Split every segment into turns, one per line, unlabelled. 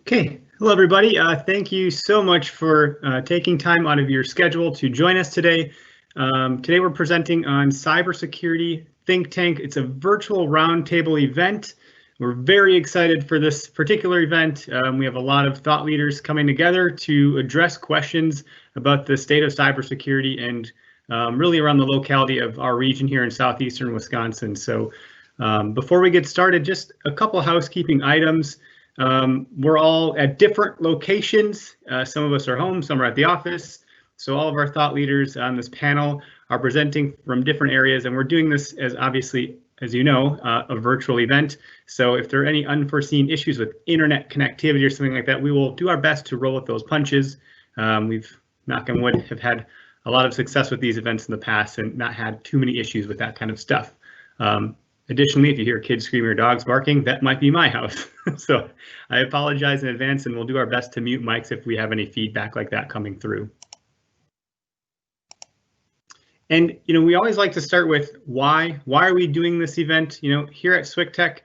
Okay, hello everybody. Thank you so much for taking time out of your schedule to join us today. Today we're presenting on Cybersecurity Think Tank. It's a virtual roundtable event. We're very excited for this particular event. We have a lot of thought leaders coming together to address questions about the state of cybersecurity and really around the locality of our region here in Southeastern Wisconsin. So before we get started, just a couple housekeeping items. We're all at different locations. Some of us are home, some are at the office. So all of our thought leaders on this panel are presenting from different areas, and we're doing this as obviously, as you know, a virtual event. So if there are any unforeseen issues with internet connectivity or something like that, we will do our best to roll with those punches. We've, knock on wood, have had a lot of success with these events in the past and not had too many issues with that kind of stuff. Additionally, if you hear kids screaming or dogs barking, that might be my house. So I apologize in advance, and we'll do our best to mute mics if we have any feedback like that coming through. And, we always like to start with why. Why are we doing this event? Here at SWCTech,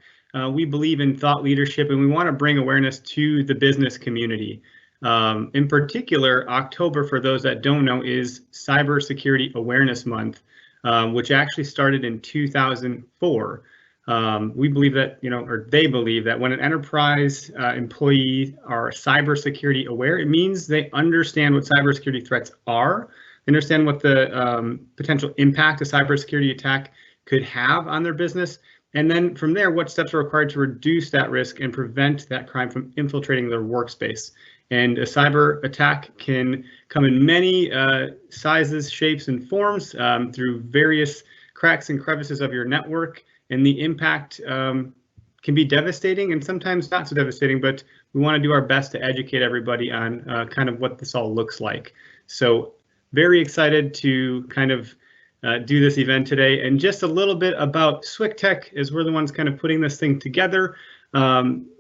we believe in thought leadership, and we want to bring awareness to the business community. In particular, October, for those that don't know, is Cybersecurity Awareness Month. Which actually started in 2004. We believe that, or they believe that when an enterprise employee are cybersecurity aware, it means they understand what cybersecurity threats are, they understand what the potential impact a cybersecurity attack could have on their business, and then from there, what steps are required to reduce that risk and prevent that crime from infiltrating their workspace. And a cyber attack can come in many sizes, shapes, and forms through various cracks and crevices of your network. And the impact can be devastating and sometimes not so devastating, but we want to do our best to educate everybody on kind of what this all looks like. So very excited to kind of do this event today. And just a little bit about SWCTech, as we're the ones kind of putting this thing together.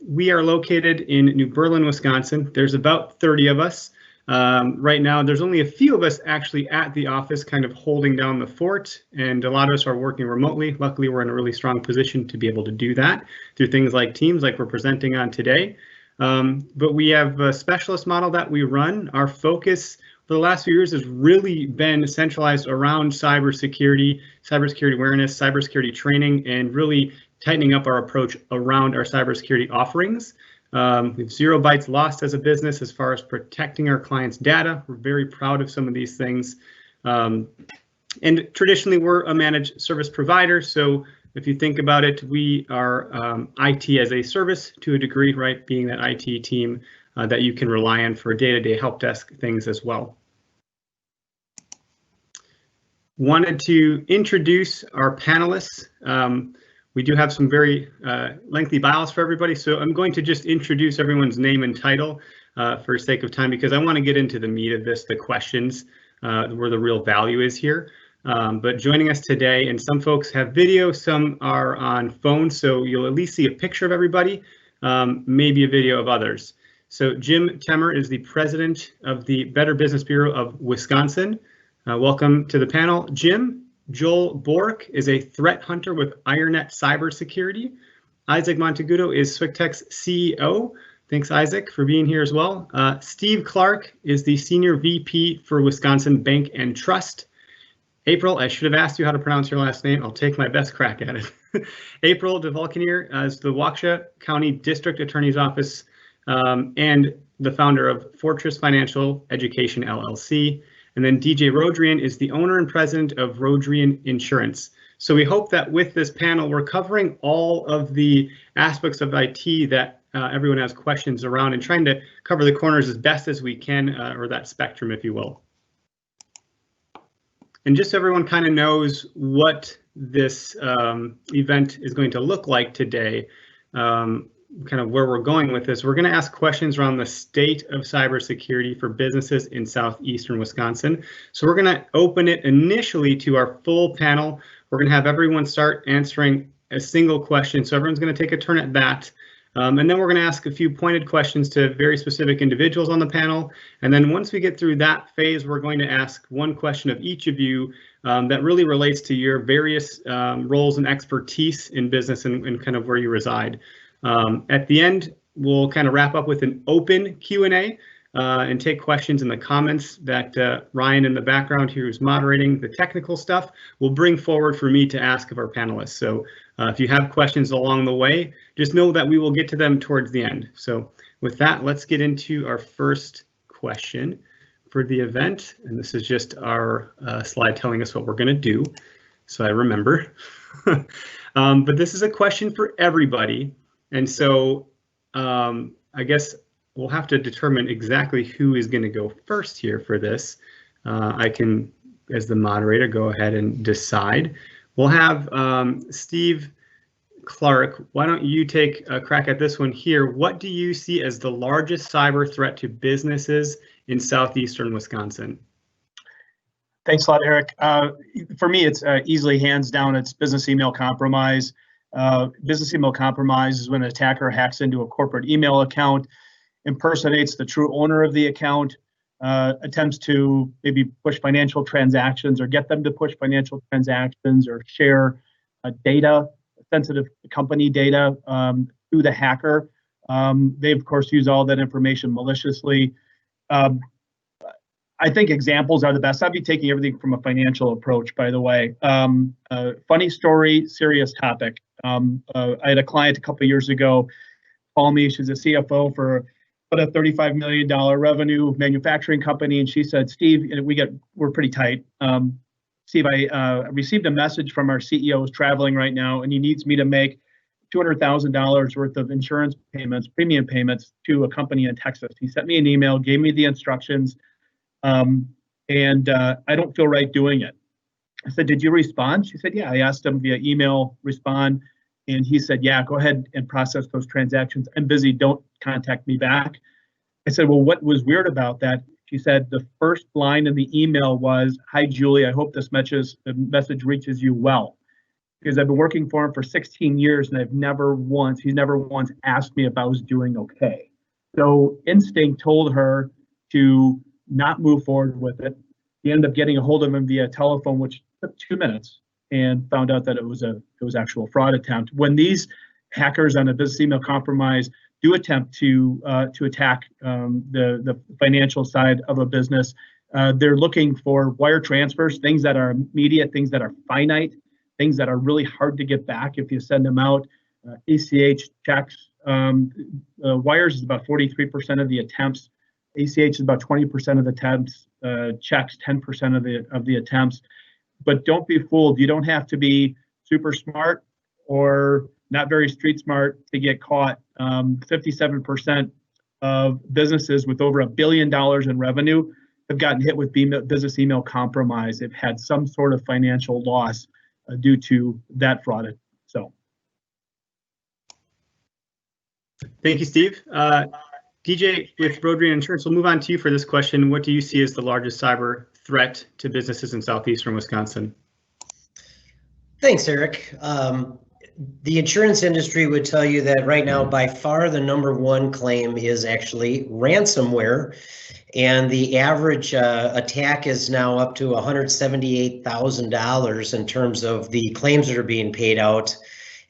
We are located in New Berlin, Wisconsin. There's about 30 of us. Right now, there's only a few of us actually at the office kind of holding down the fort, and a lot of us are working remotely. Luckily, we're in a really strong position to be able to do that through things like Teams, like we're presenting on today. But we have a specialist model that we run. Our focus for the last few years has really been centralized around cybersecurity, cybersecurity awareness, cybersecurity training, and really tightening up our approach around our cybersecurity offerings. We have 0 bytes lost as a business as far as protecting our clients' data. We're very proud of some of these things. And traditionally, we're a managed service provider. So if you think about it, we are IT as a service to a degree, right? Being that IT team that you can rely on for day-to-day help desk things as well. Wanted to introduce our panelists. We do have some very lengthy bios for everybody, so I'm going to just introduce everyone's name and title for sake of time, because I want to get into the meat of this, the questions, where the real value is here. But joining us today, and some folks have video, some are on phone, so you'll at least see a picture of everybody, maybe a video of others. So Jim Temmer is the president of the Better Business Bureau of Wisconsin. Welcome to the panel, Jim. Joel Bork is a threat hunter with IronNet Cybersecurity. Isaac Montegudo is SWCTech's CEO. Thanks, Isaac, for being here as well. Steve Clark is the Senior VP for Wisconsin Bank and Trust. April, I should have asked you how to pronounce your last name. I'll take my best crack at it. April DeValkenier is the Waukesha County District Attorney's Office and the founder of Fortress Financial Education, LLC. And then DJ Rodrian is the owner and president of Rodrian Insurance. So we hope that with this panel, we're covering all of the aspects of IT that everyone has questions around, and trying to cover the corners as best as we can, or that spectrum, if you will. And just so everyone kind of knows what this event is going to look like today, kind of where we're going with this, we're going to ask questions around the state of cybersecurity for businesses in Southeastern Wisconsin. So we're going to open it initially to our full panel. We're going to have everyone start answering a single question. So everyone's going to take a turn at that. And then we're going to ask a few pointed questions to very specific individuals on the panel. And then once we get through that phase, we're going to ask one question of each of you that really relates to your various roles and expertise in business and kind of where you reside. At the end, we'll kind of wrap up with an open Q&A and take questions in the comments that Ryan in the background here who's moderating the technical stuff will bring forward for me to ask of our panelists. So if you have questions along the way, just know that we will get to them towards the end. So with that, let's get into our first question for the event. And this is just our slide telling us what we're going to do, so I remember. But this is a question for everybody. And so I guess we'll have to determine exactly who is going to go first here for this. I can, as the moderator, go ahead and decide. We'll have Steve Clark. Why don't you take a crack at this one here? What do you see as the largest cyber threat to businesses in Southeastern Wisconsin?
Thanks a lot, Eric. For me, it's easily hands down, it's business email compromise. Business email compromise is when an attacker hacks into a corporate email account, impersonates the true owner of the account, attempts to maybe push financial transactions or get them to push financial transactions or share data, sensitive company data through the hacker. They, of course, use all that information maliciously. I think examples are the best. I'd be taking everything from a financial approach, by the way. Funny story, serious topic. I had a client a couple of years ago call me. She's a CFO for about a $35 million revenue manufacturing company, and she said, "Steve, we're pretty tight. Steve, I received a message from our CEO who's traveling right now, and he needs me to make $200,000 worth of insurance payments, premium payments to a company in Texas. He sent me an email, gave me the instructions, and I don't feel right doing it." I said, "Did you respond?" She said, "Yeah." I asked him via email, respond, and he said, "Yeah, go ahead and process those transactions. I'm busy, don't contact me back." I said, "Well, what was weird about that?" She said, "The first line in the email was, 'Hi, Julie, I hope this message reaches you well.' Because I've been working for him for 16 years and he's never once asked me if I was doing okay." So instinct told her to not move forward with it. He ended up getting a hold of him via telephone, which took 2 minutes, and found out that it was actual fraud attempt. When these hackers on a business email compromise do attempt to attack the financial side of a business, they're looking for wire transfers, things that are immediate, things that are finite, things that are really hard to get back if you send them out. ACH checks, wires is about 43% of the attempts. ACH is about 20% of the attempts. Checks 10% of the attempts. But don't be fooled. You don't have to be super smart or not very street smart to get caught. 57% of businesses with over $1 billion in revenue have gotten hit with business email compromise. They've had some sort of financial loss due to that fraud. So,
thank you, Steve. DJ with Road Green Insurance, we'll move on to you for this question. What do you see as the largest cyber threat to businesses in Southeastern Wisconsin?
Thanks, Eric. The insurance industry would tell you that right now, by far, the #1 claim is actually ransomware. And the average attack is now up to $178,000 in terms of the claims that are being paid out.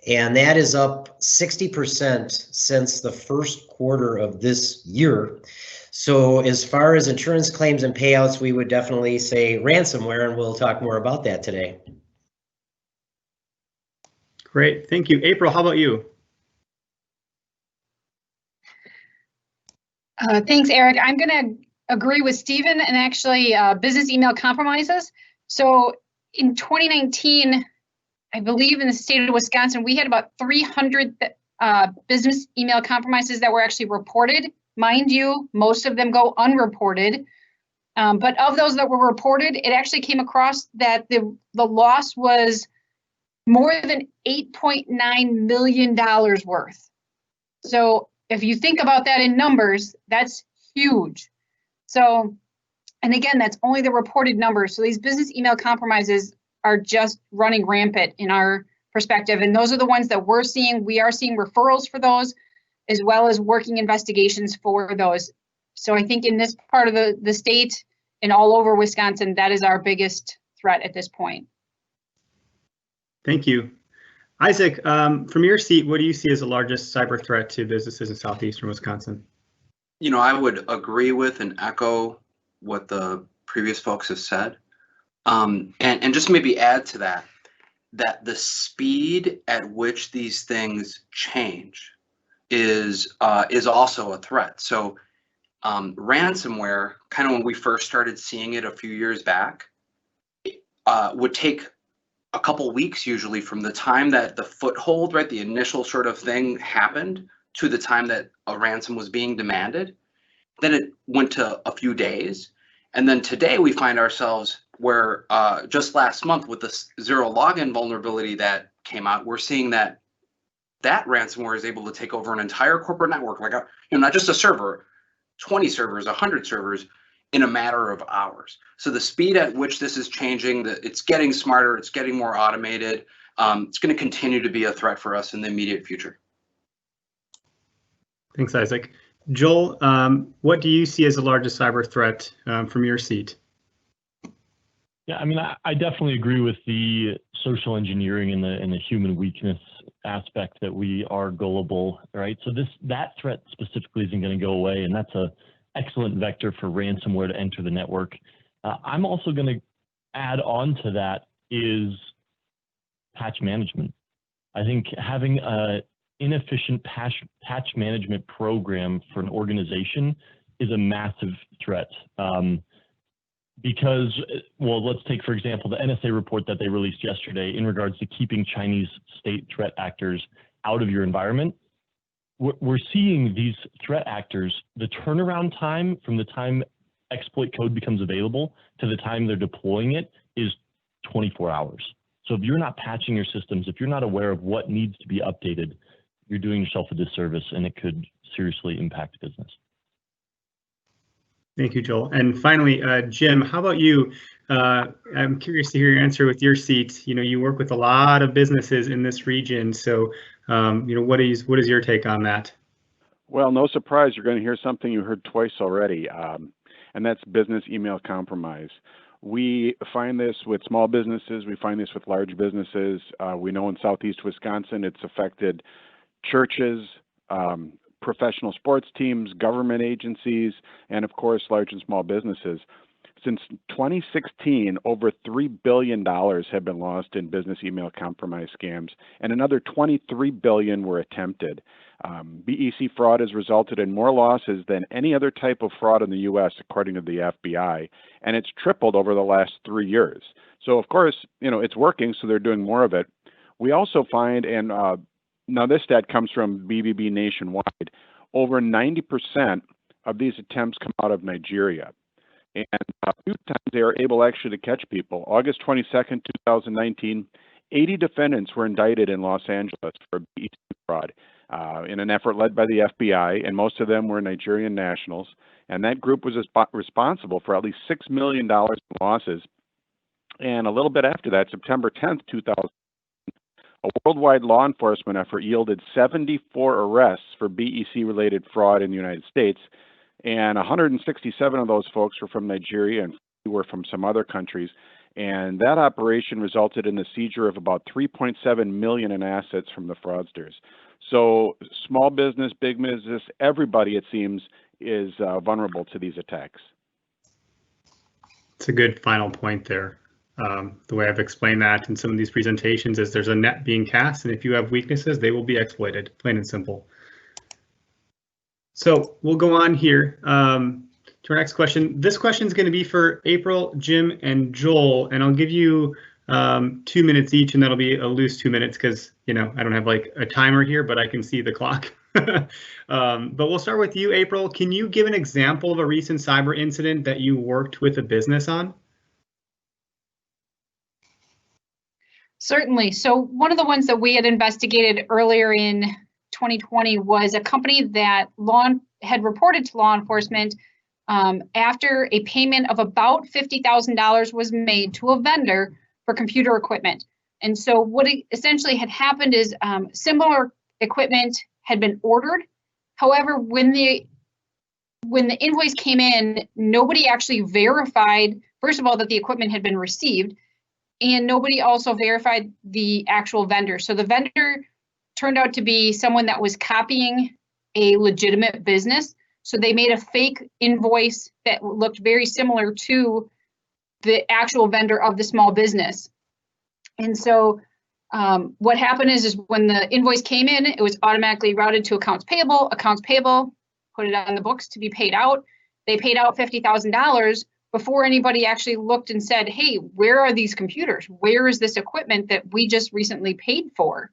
And that is up 60% since the first quarter of this year. So as far as insurance claims and payouts, we would definitely say ransomware, and we'll talk more about that today.
Great, thank you. April, how about you?
Thanks, Eric. I'm going to agree with Stephen and actually business email compromises. So in 2019, I believe in the state of Wisconsin, we had about 300 business email compromises that were actually reported. Mind you, most of them go unreported. But of those that were reported, it actually came across that the loss was more than $8.9 million worth. So if you think about that in numbers, that's huge. So, and again, that's only the reported numbers. So these business email compromises are just running rampant in our perspective. And those are the ones that we're seeing. We are seeing referrals for those, as well as working investigations for those. So I think in this part of the state and all over Wisconsin, that is our biggest threat at this point.
Thank you. Isaac, from your seat, what do you see as the largest cyber threat to businesses in Southeastern Wisconsin?
You know, I would agree with and echo what the previous folks have said. And just maybe add to that, that the speed at which these things change is also a threat. So ransomware, kind of when we first started seeing it a few years back, would take a couple weeks usually from the time that the foothold, right, the initial sort of thing happened to the time that a ransom was being demanded. Then it went to a few days. And then today we find ourselves where just last month with the zero login vulnerability that came out, we're seeing that ransomware is able to take over an entire corporate network, like not just a server, 20 servers, 100 servers in a matter of hours. So the speed at which this is changing, that it's getting smarter, it's getting more automated. It's going to continue to be a threat for us in the immediate future.
Thanks, Isaac. Joel, what do you see as the largest cyber threat from your seat?
Yeah, I mean, I definitely agree with the social engineering and the human weakness aspect, that we are gullible, right? So that threat specifically isn't going to go away, and that's a excellent vector for ransomware to enter the network. I'm also going to add on to that is patch management. I think having a inefficient patch management program for an organization is a massive threat. Because, well, let's take, for example, the NSA report that they released yesterday in regards to keeping Chinese state threat actors out of your environment. We're seeing these threat actors, the turnaround time from the time exploit code becomes available to the time they're deploying it is 24 hours. So if you're not patching your systems, if you're not aware of what needs to be updated, you're doing yourself a disservice, and it could seriously impact business.
Thank you, Joel. And finally, Jim, how about you? I'm curious to hear your answer with your seat. You work with a lot of businesses in this region, so what is your take on that?
Well, no surprise, you're going to hear something you heard twice already, and that's business email compromise. We find this with small businesses. We find this with large businesses. We know in Southeast Wisconsin, it's affected churches, professional sports teams, government agencies, and of course, large and small businesses. Since 2016, over $3 billion have been lost in business email compromise scams, and another $23 billion were attempted. BEC fraud has resulted in more losses than any other type of fraud in the U.S., according to the FBI, and it's tripled over the last 3 years. So, of course, it's working, so they're doing more of it. We also find, and now this stat comes from BBB nationwide, over 90% of these attempts come out of Nigeria. And a few times they are able actually to catch people. August 22nd, 2019, 80 defendants were indicted in Los Angeles for BEC fraud in an effort led by the FBI, and most of them were Nigerian nationals. And that group was responsible for at least $6 million in losses. And a little bit after that, September 10th, 2000, a worldwide law enforcement effort yielded 74 arrests for BEC-related fraud in the United States, and 167 of those folks were from Nigeria and were from some other countries. And that operation resulted in the seizure of about $3.7 million in assets from the fraudsters. So small business, big business, everybody, it seems, is vulnerable to these attacks.
It's a good final point there. The way I've explained that in some of these presentations is there's a net being cast, and if you have weaknesses, they will be exploited, plain and simple. So we'll go on here to our next question. This question is going to be for April, Jim, and Joel, and I'll give you 2 minutes each, and that'll be a loose 2 minutes because I don't have like a timer here, but I can see the clock. But we'll start with you, April. Can you give an example of a recent cyber incident that you worked with a business on?
Certainly. So one of the ones that we had investigated earlier in 2020 was a company that had reported to law enforcement after a payment of about $50,000 was made to a vendor for computer equipment. And so what essentially had happened is similar equipment had been ordered. However, when the invoice came in, nobody actually verified, first of all, that the equipment had been received. and nobody also verified the actual vendor. So the vendor turned out to be someone that was copying a legitimate business. So they made a fake invoice that looked very similar to the actual vendor of the small business. And so what happened is when the invoice came in, it was automatically routed to accounts payable. Accounts payable put it on the books to be paid out. They paid out $50,000 before anybody actually looked and said, hey, where are these computers? Where is this equipment that we just recently paid for?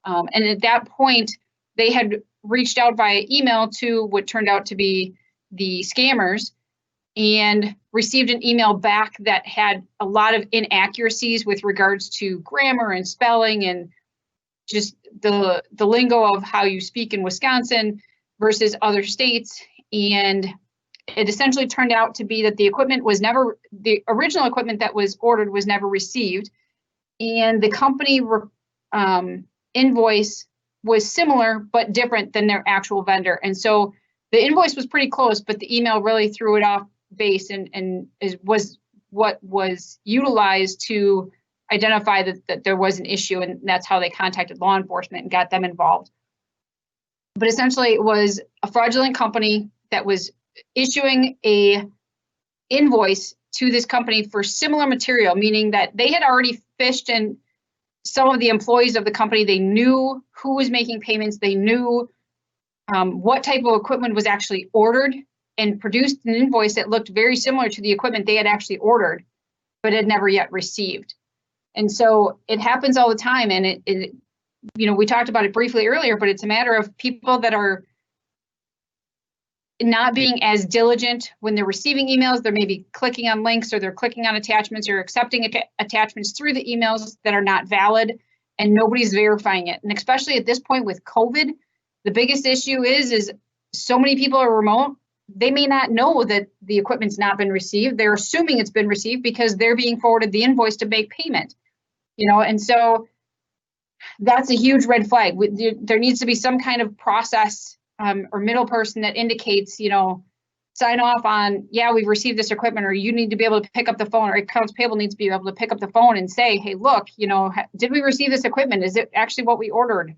And at that point, they had reached out via email to what turned out to be the scammers and received an email back that had a lot of inaccuracies with regards to grammar and spelling and just the lingo of how you speak in Wisconsin versus other states. And it essentially turned out to be that the original equipment that was ordered was never received. And the company invoice was similar, but different than their actual vendor. And so the invoice was pretty close, but the email really threw it off base and was what was utilized to identify that there was an issue. And that's how they contacted law enforcement and got them involved. But essentially it was a fraudulent company that was issuing a invoice to this company for similar material, meaning that they had already fished in some of the employees of the company. They knew who was making payments. They knew what type of equipment was actually ordered and produced an invoice that looked very similar to the equipment they had actually ordered, but had never yet received. And so it happens all the time. And it we talked about it briefly earlier, but it's a matter of people that are not being as diligent when they're receiving emails. They're maybe clicking on links, or they're clicking on attachments, or accepting attachments through the emails that are not valid, and nobody's verifying it. And especially at this point with COVID, the biggest issue is so many people are remote. They may not know that the equipment's not been received. They're assuming it's been received because they're being forwarded the invoice to make payment, and so that's a huge red flag. There needs to be some kind of process or middle person that indicates, sign off on, yeah, we've received this equipment, or you need to be able to pick up the phone, or accounts payable needs to be able to pick up the phone and say, hey, look, did we receive this equipment? Is it actually what we ordered?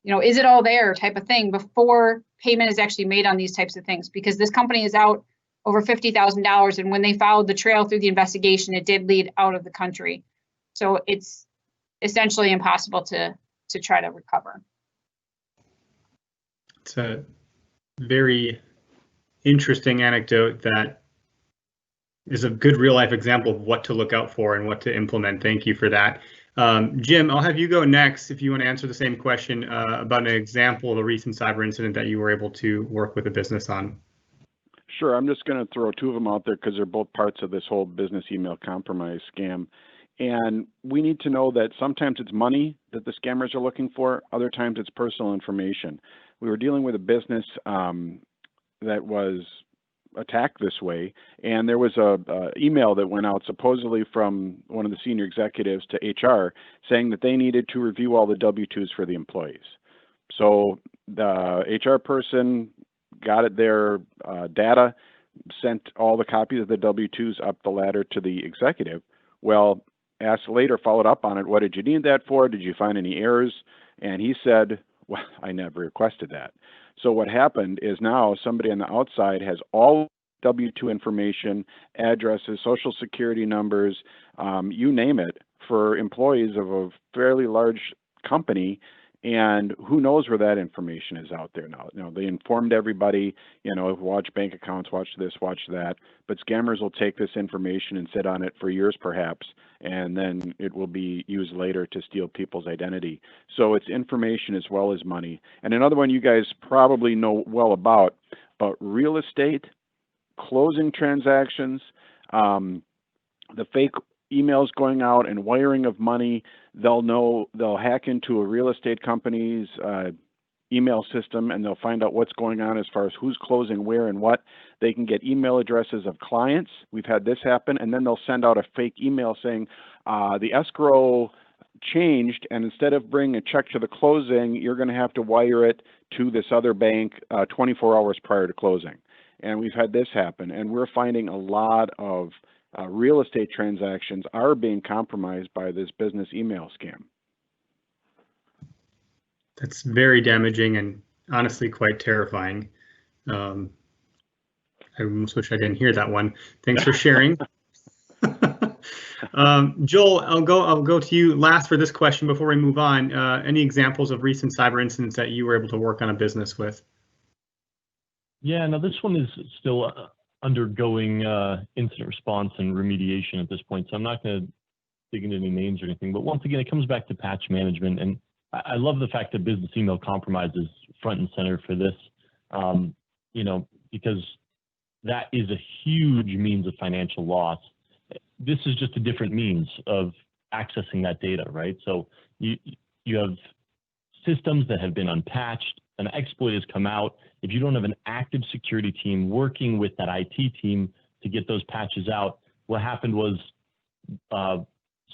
Is it all there, type of thing, before payment is actually made on these types of things, because this company is out over $50,000. And when they followed the trail through the investigation, it did lead out of the country. So it's essentially impossible to try to recover.
It's a very interesting anecdote that is a good real life example of what to look out for and what to implement. Thank you for that. Jim, I'll have you go next if you want to answer the same question about an example of a recent cyber incident that you were able to work with a business on.
Sure, I'm just going to throw two of them out there because they're both parts of this whole business email compromise scam. And we need to know that sometimes it's money that the scammers are looking for, other times it's personal information. We were dealing with a business that was attacked this way, and there was a email that went out supposedly from one of the senior executives to HR saying that they needed to review all the W-2s for the employees. So the HR person got their data, sent all the copies of the W-2s up the ladder to the executive. Well, asked later, followed up on it, what did you need that for? Did you find any errors? And he said, well, I never requested that. So what happened is now somebody on the outside has all W-2 information, addresses, social security numbers, you name it, for employees of a fairly large company. And who knows where that information is out there now. They informed everybody, watch bank accounts, watch this, watch that. But scammers will take this information and sit on it for years perhaps, and then it will be used later to steal people's identity. So it's information as well as money. And another one you guys probably know well about, but real estate, closing transactions, the fake emails going out and wiring of money. They'll hack into a real estate company's email system, and they'll find out what's going on as far as who's closing where and what. They can get email addresses of clients. We've had this happen, and then they'll send out a fake email saying the escrow changed, and instead of bringing a check to the closing, you're going to have to wire it to this other bank 24 hours prior to closing. And we've had this happen, and we're finding a lot of real estate transactions are being compromised by this business email scam.
That's very damaging and honestly quite terrifying. I almost wish I didn't hear that one. Thanks for sharing. Joel, I'll go to you last for this question before we move on. Any examples of recent cyber incidents that you were able to work on a business with?
Yeah, no, this one is still undergoing incident response and remediation at this point, so I'm not going to dig into any names or anything. But once again, it comes back to patch management, and I love the fact that business email compromise is front and center for this. You know, because that is a huge means of financial loss. This is just a different means of accessing that data, right? So you have systems that have been unpatched, an exploit has come out. If you don't have an active security team working with that IT team to get those patches out, what happened was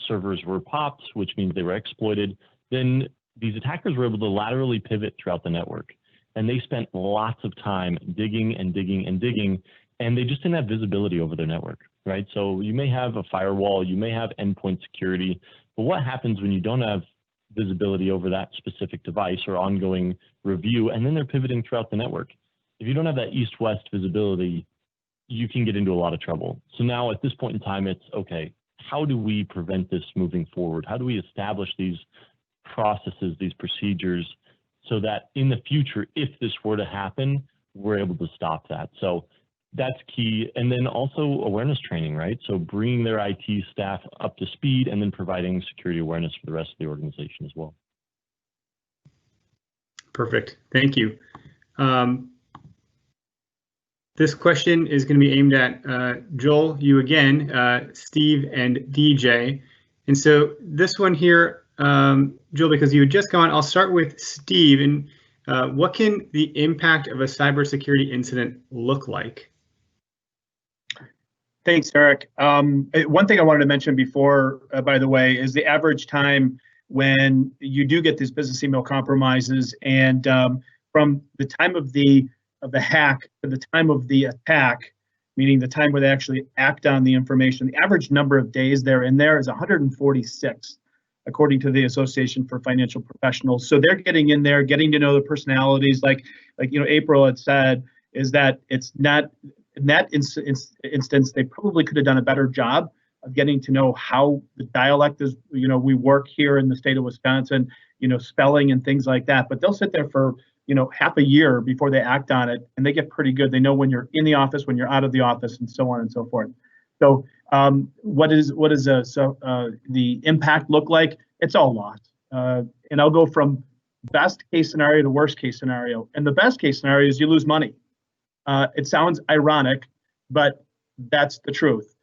servers were popped, which means they were exploited. Then these attackers were able to laterally pivot throughout the network. And they spent lots of time digging and digging and digging, and they just didn't have visibility over their network, right? So you may have a firewall, you may have endpoint security, but what happens when you don't have visibility over that specific device or ongoing review, and then they're pivoting throughout the network? If you don't have that east-west visibility, you can get into a lot of trouble. So now at this point in time, it's okay, how do we prevent this moving forward? How do we establish these processes, these procedures, so that in the future, if this were to happen, we're able to stop that? So that's key. And then also awareness training, right? So bringing their IT staff up to speed and then providing security awareness for the rest of the organization as well.
Perfect. Thank you. This question is going to be aimed at Joel, you again, Steve, and DJ. And so this one here, Joel, because you had just gone, I'll start with Steve. And what can the impact of a cybersecurity incident look like?
Thanks, Eric. One thing I wanted to mention before, by the way, is the average time when you do get these business email compromises, and from the time of the hack to the time of the attack, meaning the time where they actually act on the information, the average number of days they're in there is 146, according to the Association for Financial Professionals. So they're getting in there, getting to know the personalities, like April had said, is that it's not. In that instance, they probably could have done a better job of getting to know how the dialect is, we work here in the state of Wisconsin, spelling and things like that. But they'll sit there for, half a year before they act on it, and they get pretty good. They know when you're in the office, when you're out of the office, and so on and so forth. So what does the impact look like? It's all lost. And I'll go from best case scenario to worst case scenario. And the best case scenario is you lose money. It sounds ironic, but that's the truth.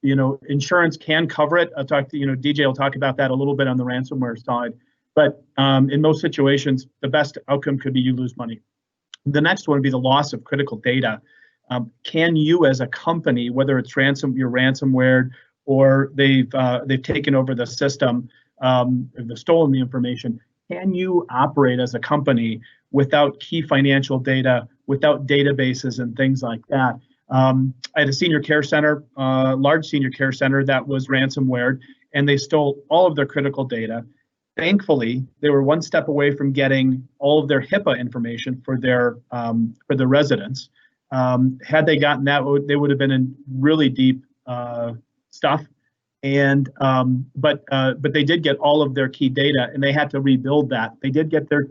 Insurance can cover it. I'll talk to, DJ will talk about that a little bit on the ransomware side. But in most situations, the best outcome could be you lose money. The next one would be the loss of critical data. Can you, as a company, whether it's you're ransomware or they've taken over the system, they've stolen the information, can you operate as a company without key financial data, without databases and things like that? I had a senior care center, large senior care center that was ransomware, and they stole all of their critical data. Thankfully, they were one step away from getting all of their HIPAA information for their residents. Had they gotten that, they would have been in really deep stuff. And but they did get all of their key data, and they had to rebuild that. They did get their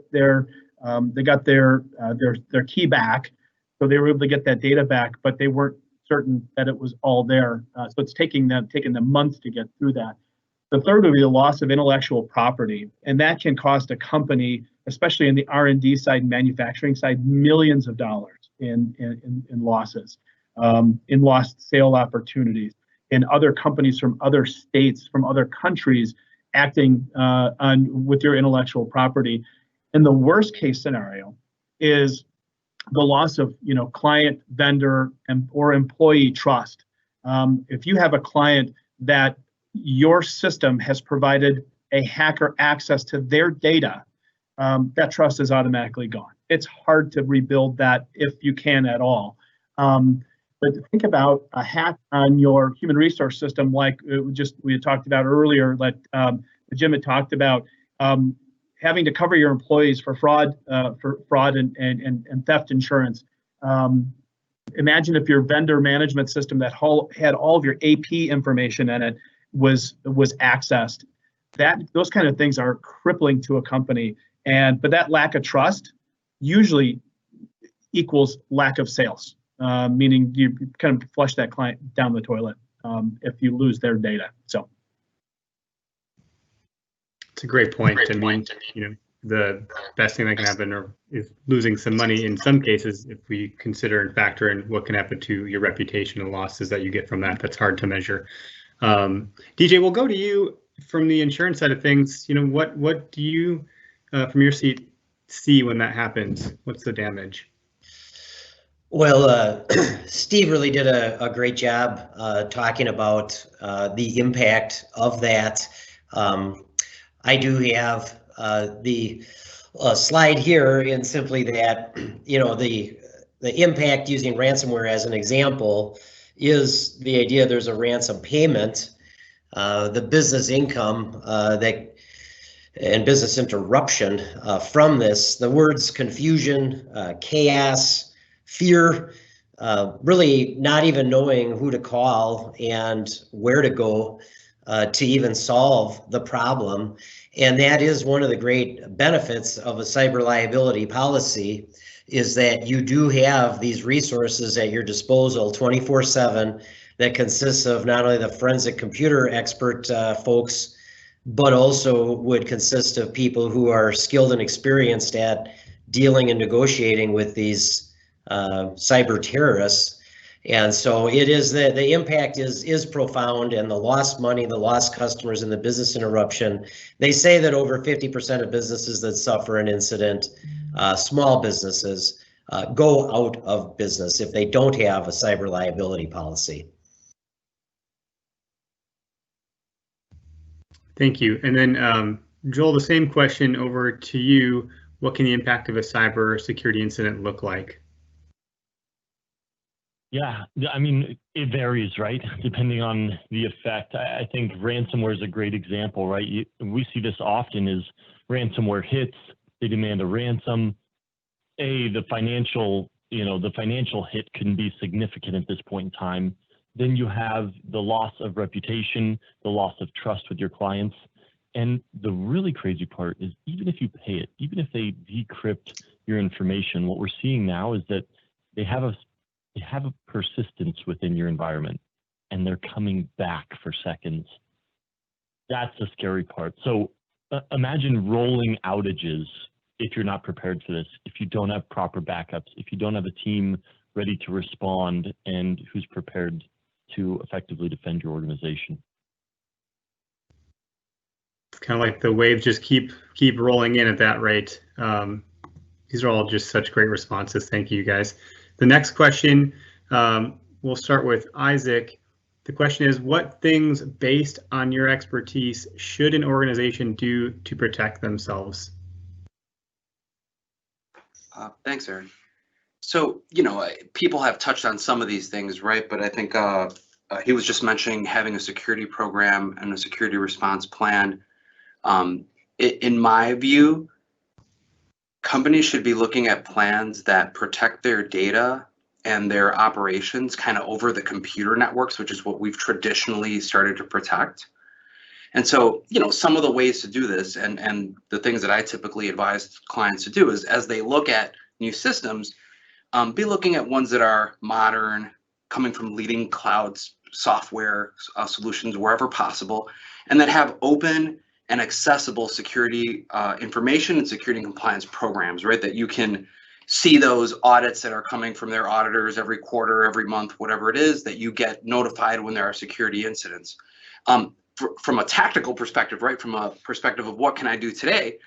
key back, so they were able to get that data back, but they weren't certain that it was all there. So it's taking them months to get through that. The third would be the loss of intellectual property, and that can cost a company, especially in the R&D side and manufacturing side, millions of dollars in losses, in lost sale opportunities, in other companies from other states, from other countries acting with your intellectual property. And the worst case scenario is the loss of client, vendor, or employee trust. If you have a client that your system has provided a hacker access to their data, that trust is automatically gone. It's hard to rebuild that if you can at all. But think about a hack on your human resource system, like we had talked about earlier, like Jim had talked about, having to cover your employees for fraud and theft insurance. Imagine if your vendor management system that had all of your AP information in it was accessed. Those kind of things are crippling to a company, but that lack of trust usually equals lack of sales, meaning you kind of flush that client down the toilet if you lose their data. So
it's a great point. I mean, the best thing that can happen is losing some money in some cases if we consider and factor in what can happen to your reputation and losses that you get from that. That's hard to measure. DJ, we'll go to you from the insurance side of things. What do you, from your seat, see when that happens? What's the damage?
Well, Steve really did a great job talking about the impact of that. I do have the slide here, and simply that, the impact using ransomware as an example is the idea there's a ransom payment, the business income and business interruption from this, the words confusion, chaos, fear, really not even knowing who to call and where to go to even solve the problem. And that is one of the great benefits of a cyber liability policy, is that you do have these resources at your disposal 24/7 that consists of not only the forensic computer expert folks, but also would consist of people who are skilled and experienced at dealing and negotiating with these cyber terrorists. And so it is the impact is profound, and the lost money, the lost customers, and the business interruption. They say that over 50% of businesses that suffer an incident, small businesses, go out of business if they don't have a cyber liability policy.
Thank you. And then Joel, the same question over to you. What can the impact of a cybersecurity incident look like?
Yeah, I mean, it varies, right? Depending on the effect. I think ransomware is a great example, right? We see this often as ransomware hits, they demand a ransom. The financial hit can be significant at this point in time. Then you have the loss of reputation, the loss of trust with your clients. And the really crazy part is, even if you pay it, even if they decrypt your information, what we're seeing now is that they have a persistence within your environment, and they're coming back for seconds. That's the scary part. So imagine rolling outages if you're not prepared for this, if you don't have proper backups, if you don't have a team ready to respond and who's prepared to effectively defend your organization.
It's kind of like the waves just keep rolling in at that rate. These are all just such great responses. Thank you, guys. The next question, we'll start with Isaac. The question is, what things based on your expertise should an organization do to protect themselves?
Thanks, Aaron. So, people have touched on some of these things, right? But I think he was just mentioning having a security program and a security response plan. In my view, companies should be looking at plans that protect their data and their operations kind of over the computer networks, which is what we've traditionally started to protect. And so, some of the ways to do this and the things that I typically advise clients to do is, as they look at new systems, be looking at ones that are modern, coming from leading cloud software solutions wherever possible, and that have open and accessible security information and security and compliance programs, right? That you can see those audits that are coming from their auditors every quarter, every month, whatever it is, that you get notified when there are security incidents. From a tactical perspective, right? From a perspective of what can I do today?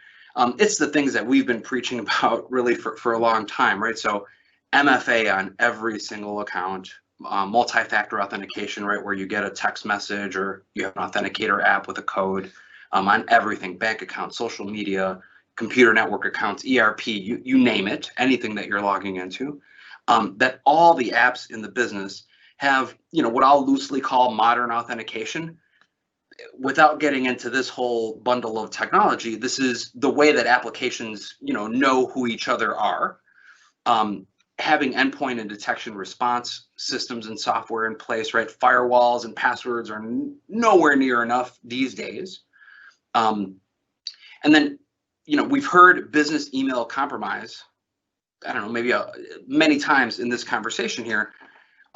It's the things that we've been preaching about really for a long time, right? So MFA on every single account, multi-factor authentication, right? Where you get a text message or you have an authenticator app with a code. On everything, bank accounts, social media, computer network accounts, ERP, you name it, anything that you're logging into. that all the apps in the business have, what I'll loosely call modern authentication. Without getting into this whole bundle of technology, this is the way that applications, know who each other are. Having endpoint and detection response systems and software in place, right? Firewalls and passwords are nowhere near enough these days. And then, we've heard business email compromise, I don't know, maybe many times in this conversation here.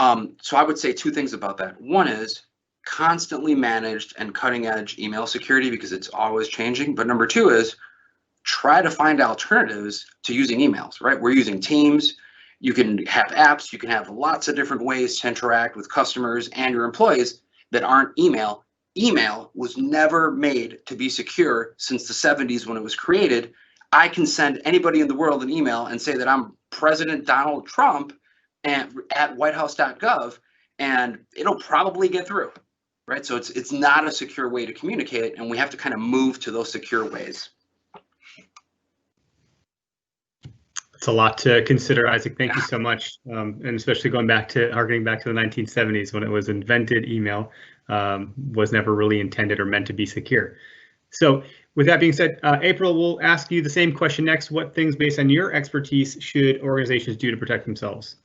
So I would say two things about that. One is constantly managed and cutting edge email security, because it's always changing. But number two is try to find alternatives to using emails, right? We're using Teams. You can have apps. You can have lots of different ways to interact with customers and your employees that aren't email. Email was never made to be secure since the 70s when it was created. I can send anybody in the world an email and say that I'm President Donald Trump at whitehouse.gov, and it'll probably get through, right? So it's not a secure way to communicate, and we have to kind of move to those secure ways.
It's a lot to consider, Isaac. Thank you so much. And especially harkening back to the 1970s when it was invented, email was never really intended or meant to be secure. So with that being said, April, we'll ask you the same question next. What things based on your expertise should organizations do to protect themselves?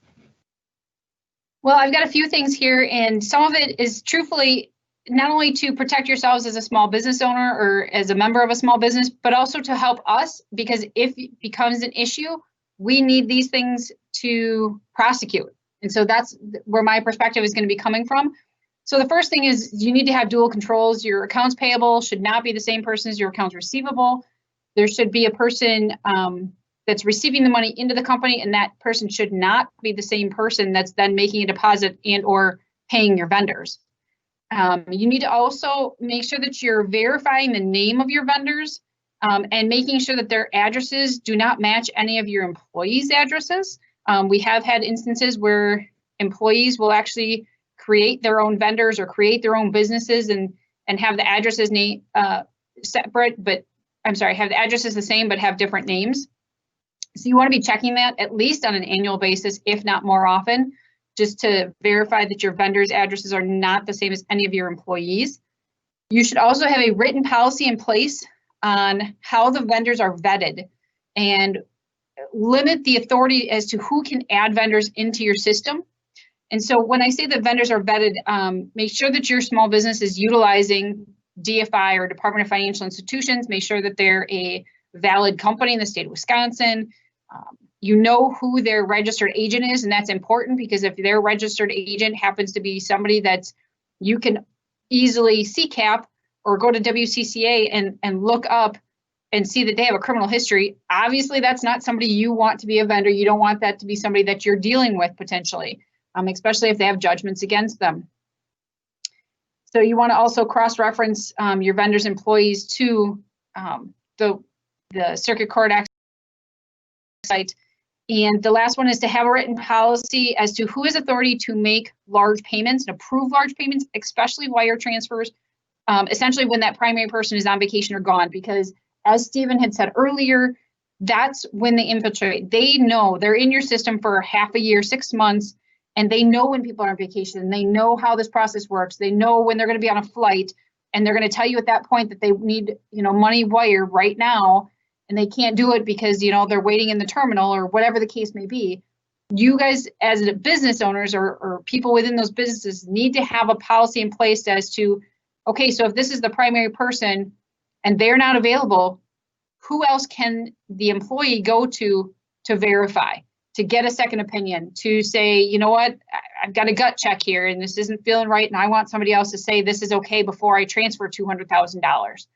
Well, I've got a few things here, and some of it is truthfully not only to protect yourselves as a small business owner or as a member of a small business, but also to help us, because if it becomes an issue, we need these things to prosecute. And so that's where my perspective is going to be coming from. So the first thing is you need to have dual controls. Your accounts payable should not be the same person as your accounts receivable. There should be a person that's receiving the money into the company, and that person should not be the same person that's then making a deposit and or paying your vendors. You need to also make sure that you're verifying the name of your vendors and making sure that their addresses do not match any of your employees' addresses. We have had instances where employees will actually create their own vendors or create their own businesses and have the addresses separate, but have the addresses the same but have different names. So you want to be checking that at least on an annual basis, if not more often, just to verify that your vendors' addresses are not the same as any of your employees. You should also have a written policy in place on how the vendors are vetted and limit the authority as to who can add vendors into your system. And so when I say that vendors are vetted, make sure that your small business is utilizing DFI or Department of Financial Institutions. Make sure that they're a valid company in the state of Wisconsin. You know who their registered agent is, and that's important because if their registered agent happens to be somebody that's you can easily CCAP or go to WCCA and look up and see that they have a criminal history, obviously that's not somebody you want to be a vendor. You don't want that to be somebody that you're dealing with potentially, especially if they have judgments against them. So you want to also cross-reference your vendor's employees to the Circuit Court Act site. And the last one is to have a written policy as to who has authority to make large payments and approve large payments, especially wire transfers, essentially when that primary person is on vacation or gone, because as Stephen had said earlier, that's when they infiltrate. They know they're in your system for half a year, 6 months, and they know when people are on vacation. They know how this process works. They know when they're going to be on a flight, and they're going to tell you at that point that they need, money wired right now, and they can't do it because, they're waiting in the terminal or whatever the case may be. You guys as business owners or people within those businesses need to have a policy in place as to, okay, so if this is the primary person and they're not available, who else can the employee go to verify, to get a second opinion, to say, you know what, I've got a gut check here and this isn't feeling right and I want somebody else to say this is okay before I transfer $200,000.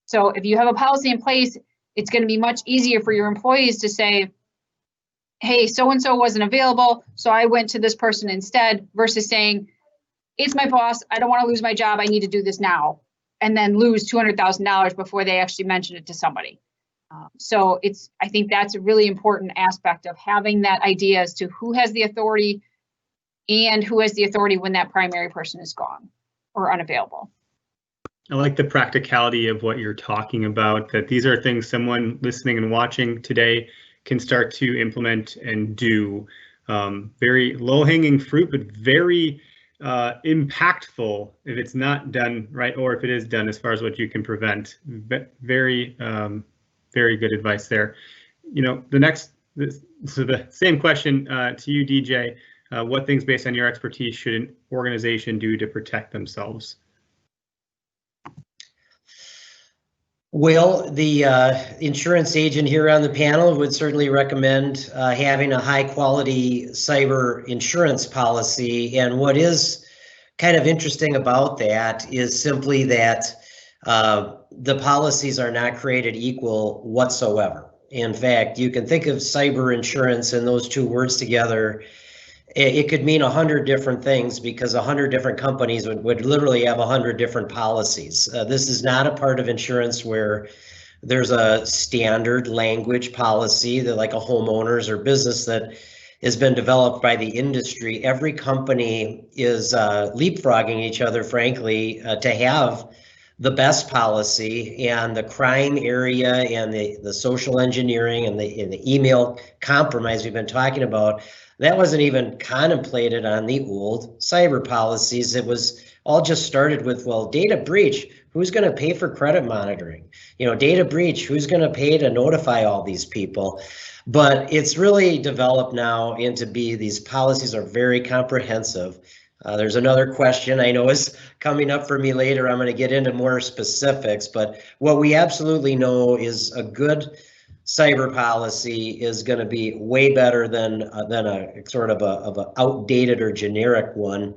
So if you have a policy in place, it's going to be much easier for your employees to say, hey, so-and-so wasn't available, so I went to this person instead, versus saying, it's my boss, I don't want to lose my job, I need to do this now, and then lose $200,000 before they actually mention it to somebody. So I think that's a really important aspect of having that idea as to who has the authority and who has the authority when that primary person is gone or unavailable.
I like the practicality of what you're talking about, that these are things someone listening and watching today can start to implement and do Very low-hanging fruit, but very impactful if it's not done right, or if it is done as far as what you can prevent. Very, very good advice there. So the same question to you, DJ. What things, based on your expertise, should an organization do to protect themselves?
Well, the insurance agent here on the panel would certainly recommend having a high quality cyber insurance policy. And what is kind of interesting about that is simply that the policies are not created equal whatsoever. In fact, you can think of cyber insurance and those two words together. It could mean 100 different things, because 100 different companies would literally have 100 different policies. This is not a part of insurance where there's a standard language policy that, like a homeowner's or business, that has been developed by the industry. Every company is leapfrogging each other, frankly, to have the best policy. And the crime area and the social engineering and the email compromise we've been talking about, that wasn't even contemplated on the old cyber policies. It was all just started with, well, data breach, who's going to pay for credit monitoring? Data breach, who's going to pay to notify all these people? But it's really developed now into these policies are very comprehensive. There's another question I know is coming up for me later. I'm going to get into more specifics, but what we absolutely know is a good cyber policy is going to be way better than a sort of a outdated or generic one.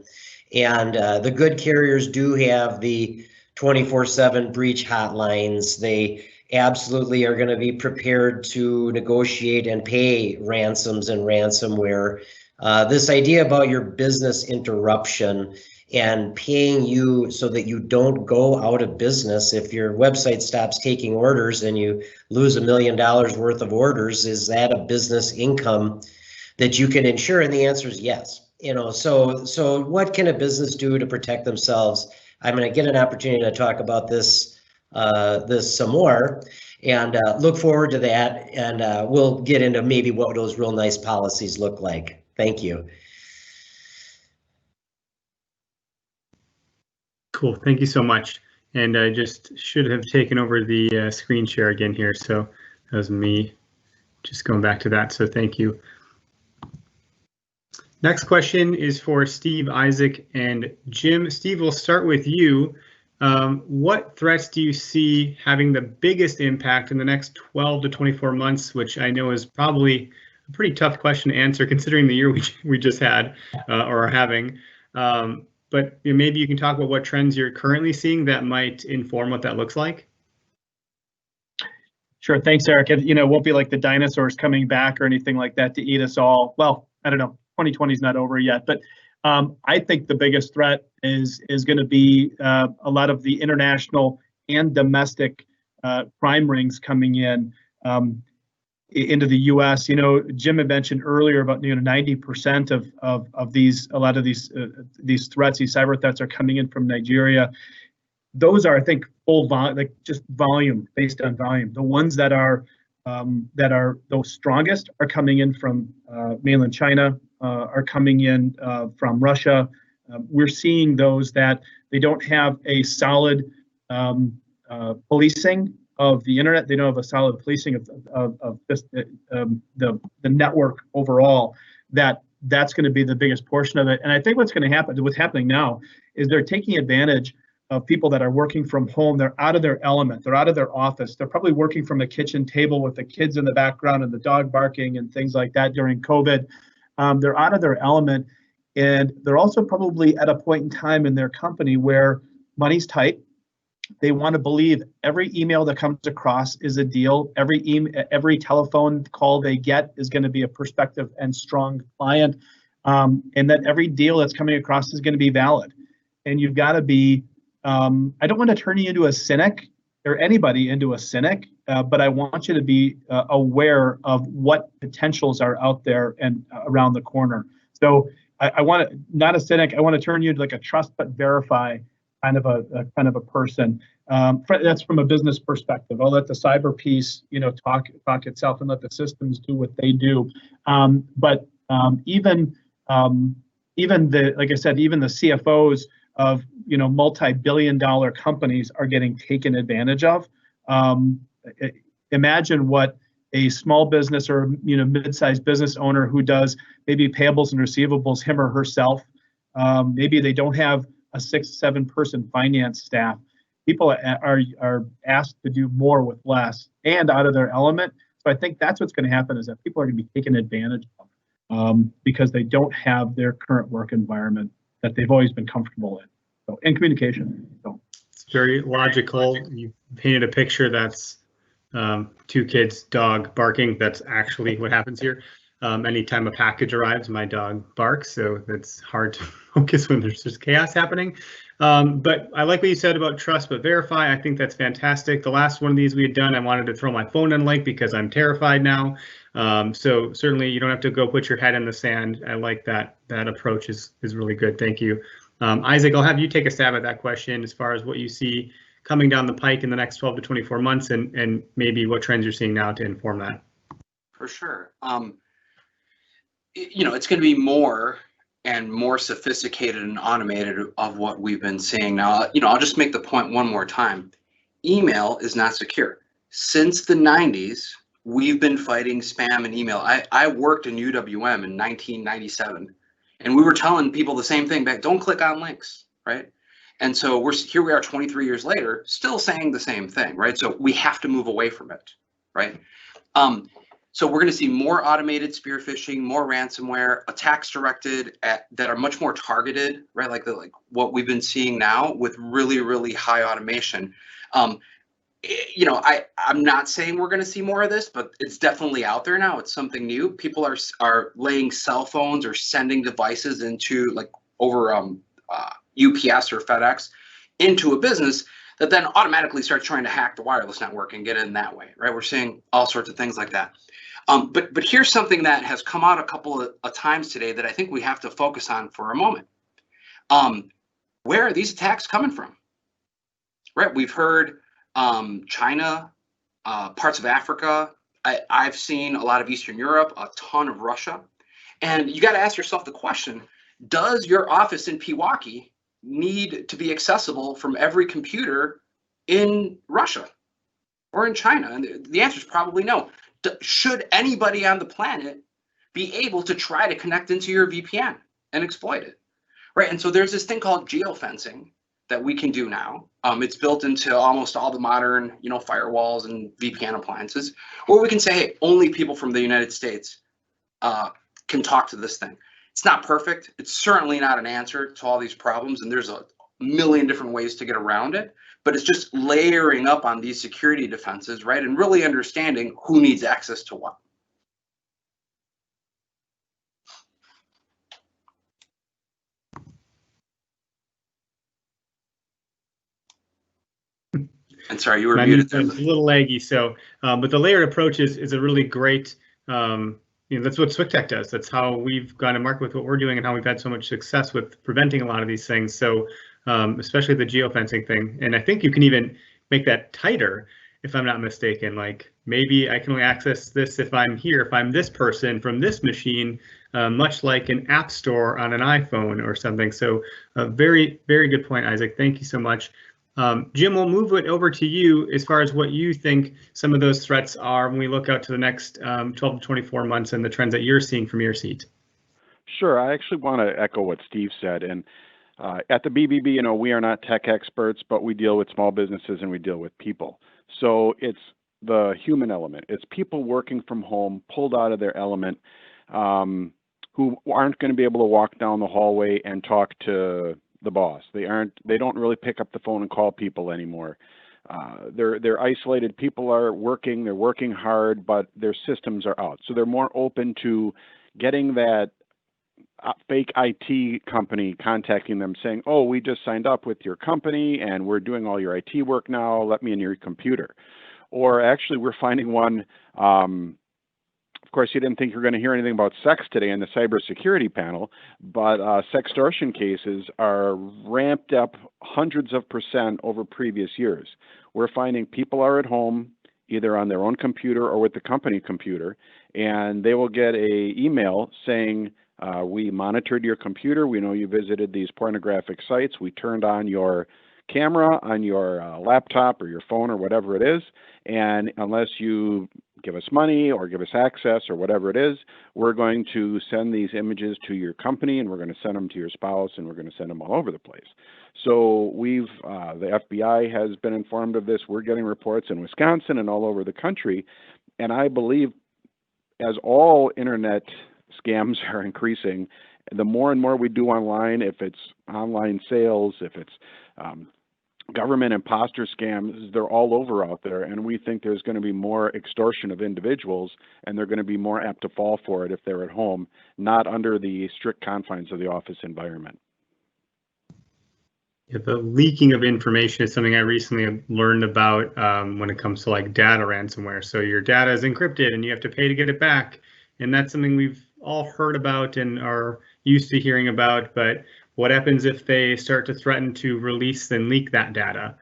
And the good carriers do have the 24/7 breach hotlines. They absolutely are going to be prepared to negotiate and pay ransoms and ransomware. This idea about your business interruption and paying you so that you don't go out of business if your website stops taking orders and you lose $1 million worth of orders, is that a business income that you can insure? And the answer is yes. So what can a business do to protect themselves? I'm going to get an opportunity to talk about this some more, and look forward to that. And we'll get into maybe what those real nice policies look like. Thank you.
Cool, thank you so much. And I just should have taken over the screen share again here. So that was me just going back to that. So thank you. Next question is for Steve, Isaac, and Jim. Steve, we'll start with you. What threats do you see having the biggest impact in the next 12 to 24 months, which I know is probably a pretty tough question to answer considering the year we just had or are having. But maybe you can talk about what trends you're currently seeing that might inform what that looks like.
Sure, thanks, Eric. It won't be like the dinosaurs coming back or anything like that to eat us all. Well, I don't know. 2020 is not over yet, but I think the biggest threat is going to be a lot of the international and domestic crime rings coming in into the U.S. Jim had mentioned earlier about 90% of these, a lot of these threats, these cyber threats, are coming in from Nigeria. Those are, I think, full volume, like just volume, based on volume. The ones that are those strongest are coming in from mainland China, are coming in from Russia. We're seeing those that they don't have a solid policing of the internet. They don't have a solid policing of just the network overall. That's going to be the biggest portion of it. And I think what's happening now is they're taking advantage of people that are working from home. They're out of their element. They're out of their office. They're probably working from a kitchen table with the kids in the background and the dog barking and things like that during COVID. They're out of their element, and they're also probably at a point in time in their company where money's tight. They want to believe every email that comes across is a deal. Every telephone call they get is going to be a prospective and strong client, and that every deal that's coming across is going to be valid. And you've got to be, I don't want to turn you into a cynic or anybody into a cynic, but I want you to be aware of what potentials are out there and around the corner. So I want to, not a cynic, I want to turn you into like a trust but verify kind of a person. That's from a business perspective. I'll let the cyber piece, talk itself and let the systems do what they do. But Even the, like I said, even the CFOs of multi-billion-dollar companies are getting taken advantage of. Imagine what a small business or mid-sized business owner who does maybe payables and receivables, him or herself. Maybe they don't have a 6-7 person finance staff. People are asked to do more with less and out of their element. So I think that's what's going to happen, is that people are going to be taken advantage of because they don't have their current work environment that they've always been comfortable in. So, and communication. So
it's very logical. You painted a picture that's 2 kids, dog barking. That's actually what happens here. Anytime a package arrives, my dog barks, so it's hard to focus when there's just chaos happening. But I like what you said about trust but verify. I think that's fantastic. The last one of these we had done, I wanted to throw my phone in like because I'm terrified now. So certainly you don't have to go put your head in the sand. I like that. That approach is really good. Thank you. Isaac, I'll have you take a stab at that question as far as what you see coming down the pike in the next 12 to 24 months and maybe what trends you're seeing now to inform that.
For sure. It's going to be more and more sophisticated and automated of what we've been seeing now. I'll just make the point one more time. Email is not secure. Since the 90s, we've been fighting spam and email. I worked in UWM in 1997, and we were telling people the same thing back, don't click on links, right? And so here we are 23 years later, still saying the same thing, right? So we have to move away from it, right? So we're going to see more automated spear phishing, more ransomware, attacks directed that are much more targeted, right? Like what we've been seeing now with really, really high automation. I'm not saying we're going to see more of this, but it's definitely out there now. It's something new. People are laying cell phones or sending devices into over UPS or FedEx into a business that then automatically starts trying to hack the wireless network and get in that way, right? We're seeing all sorts of things like that. But here's something that has come out a couple of times today that I think we have to focus on for a moment. Where are these attacks coming from? Right, we've heard China, parts of Africa. I've seen a lot of Eastern Europe, a ton of Russia. And you got to ask yourself the question, does your office in Pewaukee need to be accessible from every computer in Russia or in China? And the answer is probably no. Should anybody on the planet be able to try to connect into your VPN and exploit it, right? And so there's this thing called geofencing that we can do now. It's built into almost all the modern, firewalls and VPN appliances, where we can say, hey, only people from the United States can talk to this thing. It's not perfect. It's certainly not an answer to all these problems, and there's a million different ways to get around it. But it's just layering up on these security defenses, right? And really understanding who needs access to what. And sorry, you were muted there.
It's a little laggy, so, but the layered approach is a really great, that's what SWCTech does. That's how we've gone to market with what we're doing and how we've had so much success with preventing a lot of these things. So especially the geofencing thing. And I think you can even make that tighter, if I'm not mistaken. Like maybe I can only access this if I'm here, if I'm this person from this machine, much like an app store on an iPhone or something. So a very, very good point, Isaac. Thank you so much. Jim, we'll move it over to you as far as what you think some of those threats are when we look out to the next 12 to 24 months and the trends that you're seeing from your seat.
Sure. I actually want to echo what Steve said. And at the BBB, we are not tech experts, but we deal with small businesses and we deal with people. So it's the human element. It's people working from home, pulled out of their element, who aren't going to be able to walk down the hallway and talk to the boss. They don't really pick up the phone and call people anymore. They're isolated. People are working, they're working hard, but their systems are out. So they're more open to getting that fake IT company contacting them saying, oh, we just signed up with your company and we're doing all your IT work now. Let me in your computer. Or actually, we're finding one. Of course, you didn't think you were going to hear anything about sex today in the cybersecurity panel, but sextortion cases are ramped up hundreds of % over previous years. We're finding people are at home either on their own computer or with the company computer, and they will get a email saying, we monitored your computer, we know you visited these pornographic sites, we turned on your camera on your laptop or your phone or whatever it is, and unless you give us money or give us access or whatever it is, we're going to send these images to your company, and we're going to send them to your spouse, and we're going to send them all over the place. So the FBI has been informed of this. We're getting reports in Wisconsin and all over the country, and I believe as all internet scams are increasing, the more and more we do online, if it's online sales, if it's government imposter scams, they're all over out there, and we think there's going to be more extortion of individuals, and they're going to be more apt to fall for it if they're at home, not under the strict confines of the office environment.
Yeah, the leaking of information is something I recently learned about when it comes to like data ransomware. So your data is encrypted and you have to pay to get it back. And that's something we've all heard about and are used to hearing about. But what happens if they start to threaten to release and leak that data?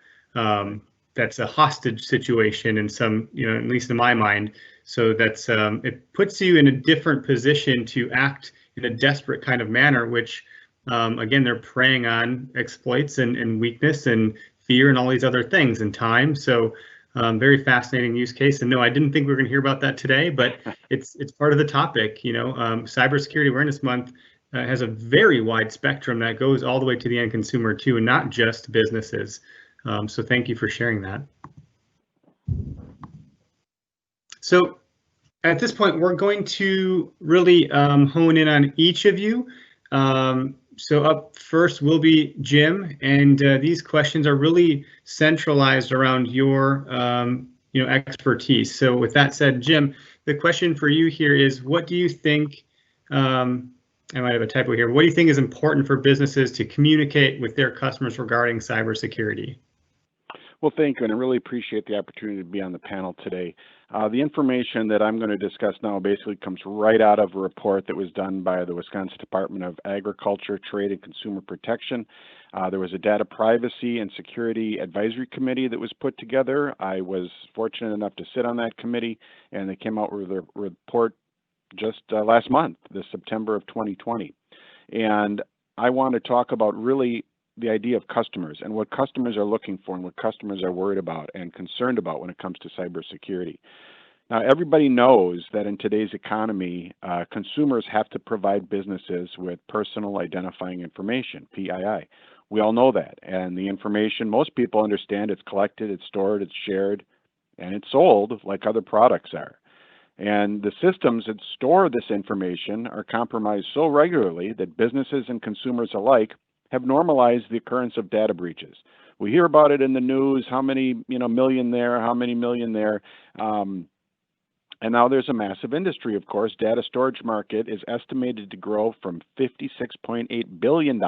That's a hostage situation in some, at least in my mind. So that's it puts you in a different position to act in a desperate kind of manner, which again, they're preying on exploits and weakness and fear and all these other things and time. So very fascinating use case. And no, I didn't think we were going to hear about that today, but it's part of the topic. Cybersecurity Awareness Month has a very wide spectrum that goes all the way to the end consumer too, and not just businesses. So thank you for sharing that. So at this point, we're going to really hone in on each of you. So up first will be Jim, and these questions are really centralized around your expertise. So with that said, Jim, the question for you here is, what do you think, I might have a typo here, what do you think is important for businesses to communicate with their customers regarding cybersecurity?
Well, thank you, and I really appreciate the opportunity to be on the panel today. The information that I'm going to discuss now basically comes right out of a report that was done by the Wisconsin Department of Agriculture, Trade, and Consumer Protection. There was a data privacy and security advisory committee that was put together. I was fortunate enough to sit on that committee, and they came out with a report just last month, this September of 2020. And I want to talk about really the idea of customers and what customers are looking for and what customers are worried about and concerned about when it comes to cybersecurity. Now, everybody knows that in today's economy, consumers have to provide businesses with personal identifying information, PII. We all know that. And the information, most people understand it's collected, it's stored, it's shared, and it's sold like other products are. And the systems that store this information are compromised so regularly that businesses and consumers alike have normalized the occurrence of data breaches. We hear about it in the news, how many million there, how many million there. And now there's a massive industry, of course. Data storage market is estimated to grow from $56.8 billion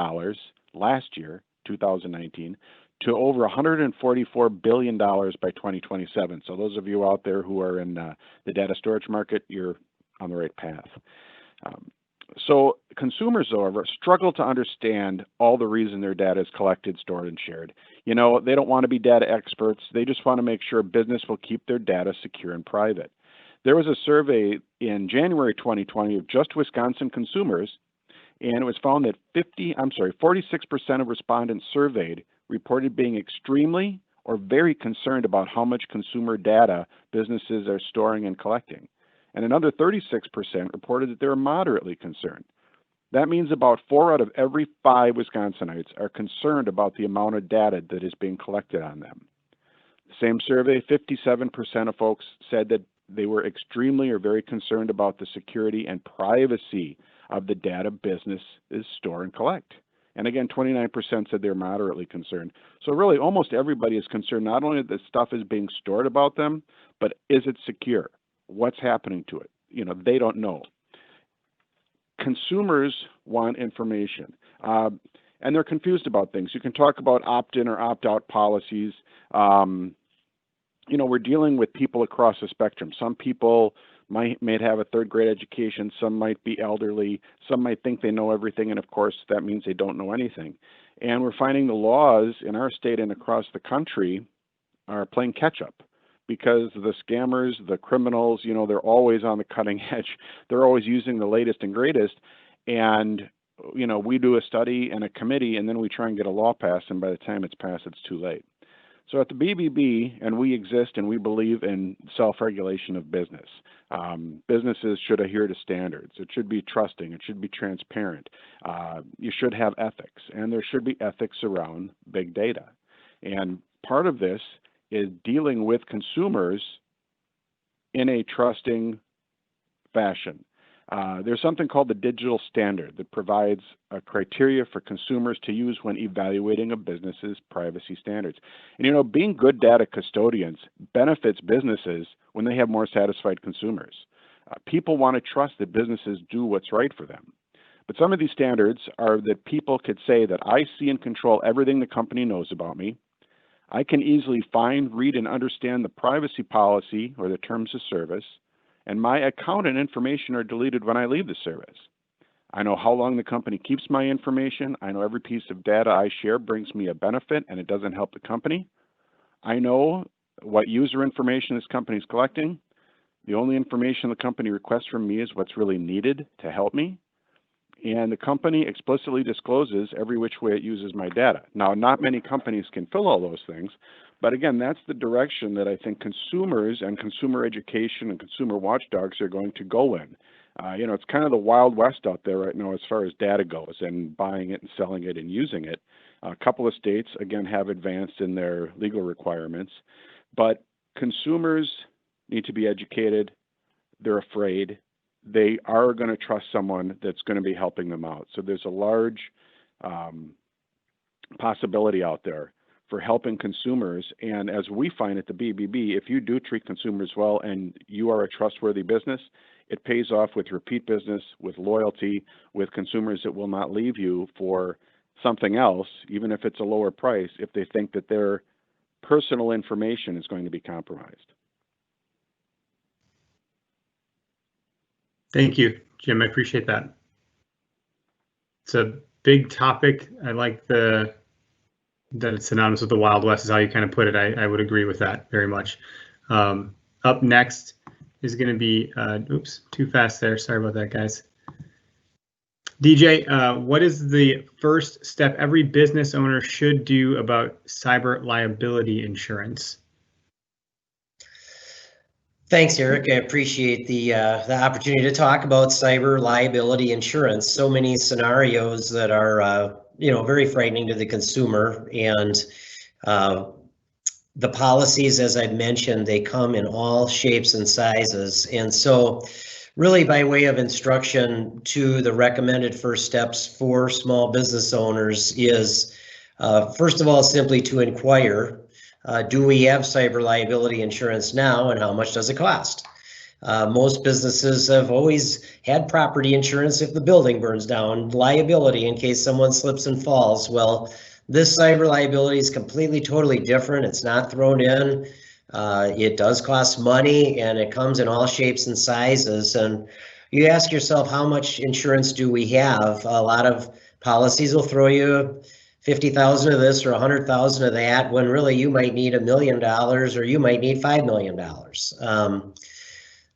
last year, 2019, to over $144 billion by 2027. So those of you out there who are in the data storage market, you're on the right path. So consumers, however, struggle to understand all the reason their data is collected, stored, and shared. They don't want to be data experts. They just want to make sure business will keep their data secure and private. There was a survey in January 2020 of just Wisconsin consumers, and it was found that 46% of respondents surveyed reported being extremely or very concerned about how much consumer data businesses are storing and collecting. And another 36% reported that they were moderately concerned. That means about 4 out of every 5 Wisconsinites are concerned about the amount of data that is being collected on them. The same survey, 57% of folks said that they were extremely or very concerned about the security and privacy of the data businesses store and collect. And again, 29% said they're moderately concerned. So really, almost everybody is concerned not only that stuff is being stored about them, but is it secure? What's happening to it? They don't know. Consumers want information, and they're confused about things. You can talk about opt-in or opt-out policies. We're dealing with people across the spectrum. Some people might have a third-grade education. Some might be elderly. Some might think they know everything, and of course, that means they don't know anything. And we're finding the laws in our state and across the country are playing catch-up. because the scammers, the criminals, you know, they're always on the cutting edge. They're always using the latest and greatest. And, you know, we do a study and a committee, and then we try and get a law passed, and by the time it's passed, it's too late. So at the BBB, and we exist and we believe in self-regulation of business. Businesses should adhere to standards. It should be trusting. It should be transparent. You should have ethics, and there should be ethics around big data. And part of this is dealing with consumers in a trusting fashion. There's something called the digital standard that provides a criteria for consumers to use when evaluating a business's privacy standards. And you know, being good data custodians benefits businesses when they have more satisfied consumers. People want to trust that businesses do what's right for them. But some of these standards are that people could say that I see and control everything the company knows about me. I can easily find, read, and understand the privacy policy or the terms of service, and my account and information are deleted when I leave the service. I know how long the company keeps my information. I know every piece of data I share brings me a benefit and it doesn't help the company. I know what user information this company is collecting. The only information the company requests from me is what's really needed to help me. And the company explicitly discloses every which way it uses my data. Now, not many companies can fill all those things, but again, that's the direction that I think consumers and consumer education and consumer watchdogs are going to go in. You know, it's kind of the Wild West out there right now as far as data goes and buying it and selling it and using it. A couple of states, again, have advanced in their legal requirements, but consumers need to be educated. They're afraid. They are going to trust someone that's going to be helping them out. So there's a large possibility out there for helping consumers. And as we find at the BBB, if you do treat consumers well and you are a trustworthy business, it pays off with repeat business, with loyalty, with consumers that will not leave you for something else, even if it's a lower price, if they think that their personal information is going to be compromised.
Thank you, Jim. I appreciate that. It's a big topic. I like that it's synonymous with the Wild West is how you kind of put it. I would agree with that very much. Up next is going to be, oops, too fast there. Sorry about that, guys. DJ, what is the first step every business owner should do about cyber liability insurance?
Thanks, Eric. I appreciate the opportunity to talk about cyber liability insurance. So many scenarios that are you know, very frightening to the consumer, and the policies, as I mentioned, they come in all shapes and sizes. And so really by way of instruction to the recommended first steps for small business owners is first of all, simply to inquire, do we have cyber liability insurance now, and how much does it cost? Most businesses have always had property insurance if the building burns down, liability in case someone slips and falls. Well, this cyber liability is completely, totally different. It's not thrown in. It does cost money, and it comes in all shapes and sizes. And you ask yourself, how much insurance do we have? A lot of policies will throw you 50,000 of this or 100,000 of that, when really you might need $1 million or you might need $5 million.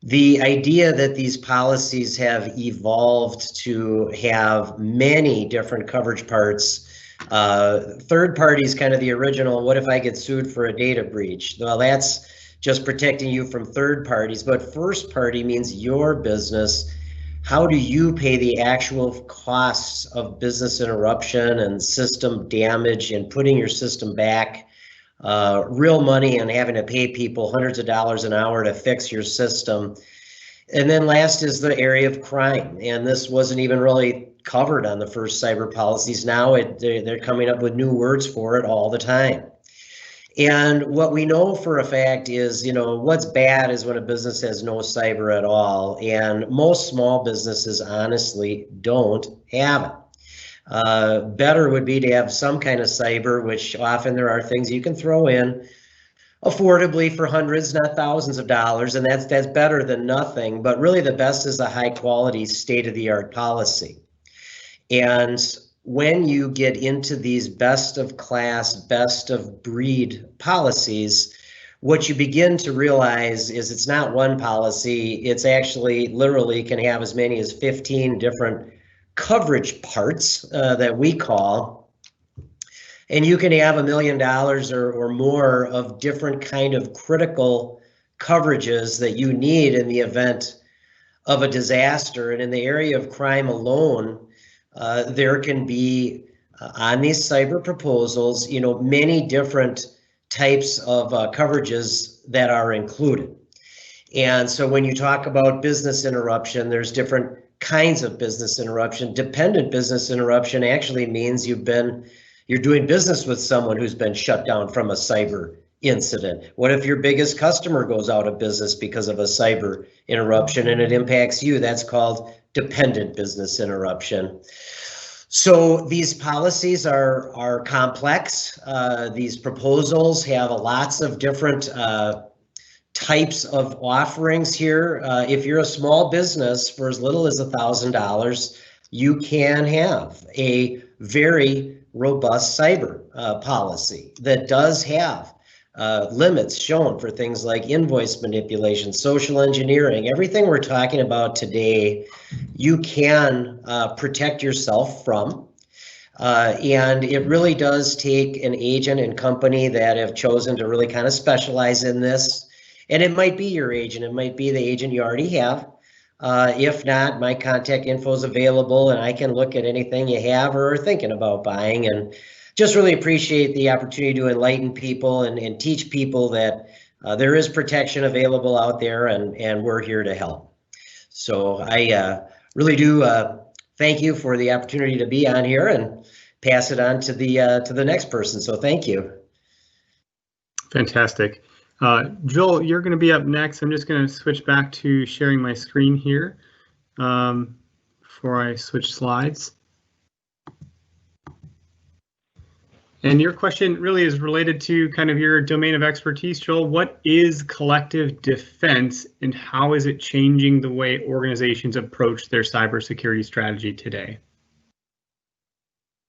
The idea that these policies have evolved to have many different coverage parts. Third party is kind of the original. What if I get sued for a data breach? Well, that's just protecting you from third parties, but first party means your business. How do you pay the actual costs of business interruption and system damage and putting your system back? Real money and having to pay people hundreds of dollars an hour to fix your system. And then last is the area of crime. And this wasn't even really covered on the first cyber policies. Now they're coming up with new words for it all the time. And what we know for a fact is, you know, what's bad is when a business has no cyber at all. And most small businesses honestly don't have it. Better would be to have some kind of cyber, which often there are things you can throw in affordably for hundreds, not thousands of dollars. And that's better than nothing. But really the best is a high quality, state-of-the-art policy. And when you get into these best of class, best of breed policies, what you begin to realize is it's not one policy, it's actually literally can have as many as 15 different coverage parts that we call. And you can have $1 million or more of different kind of critical coverages that you need in the event of a disaster. And in the area of crime alone, there can be on these cyber proposals, many different types of coverages that are included. And so when you talk about business interruption, there's different kinds of business interruption. Dependent business interruption actually means you're doing business with someone who's been shut down from a cyber incident. What if your biggest customer goes out of business because of a cyber interruption and it impacts you? That's called dependent business interruption. So these policies are complex. These proposals have lots of different types of offerings here. If you're a small business, for as little as $1,000, you can have a very robust cyber policy that does have limits shown for things like invoice manipulation, social engineering, everything we're talking about today, you can protect yourself from. And it really does take an agent and company that have chosen to really kind of specialize in this. And it might be your agent, it might be the agent you already have. If not, my contact info is available and I can look at anything you have or are thinking about buying, and just really appreciate the opportunity to enlighten people and teach people that there is protection available out there, and we're here to help. So I really do thank you for the opportunity to be on here and pass it on to the next person. So thank you.
Fantastic. Joel, you're going to be up next. I'm just going to switch back to sharing my screen here before I switch slides. And your question really is related to kind of your domain of expertise, Joel. What is collective defense and how is it changing the way organizations approach their cybersecurity strategy today?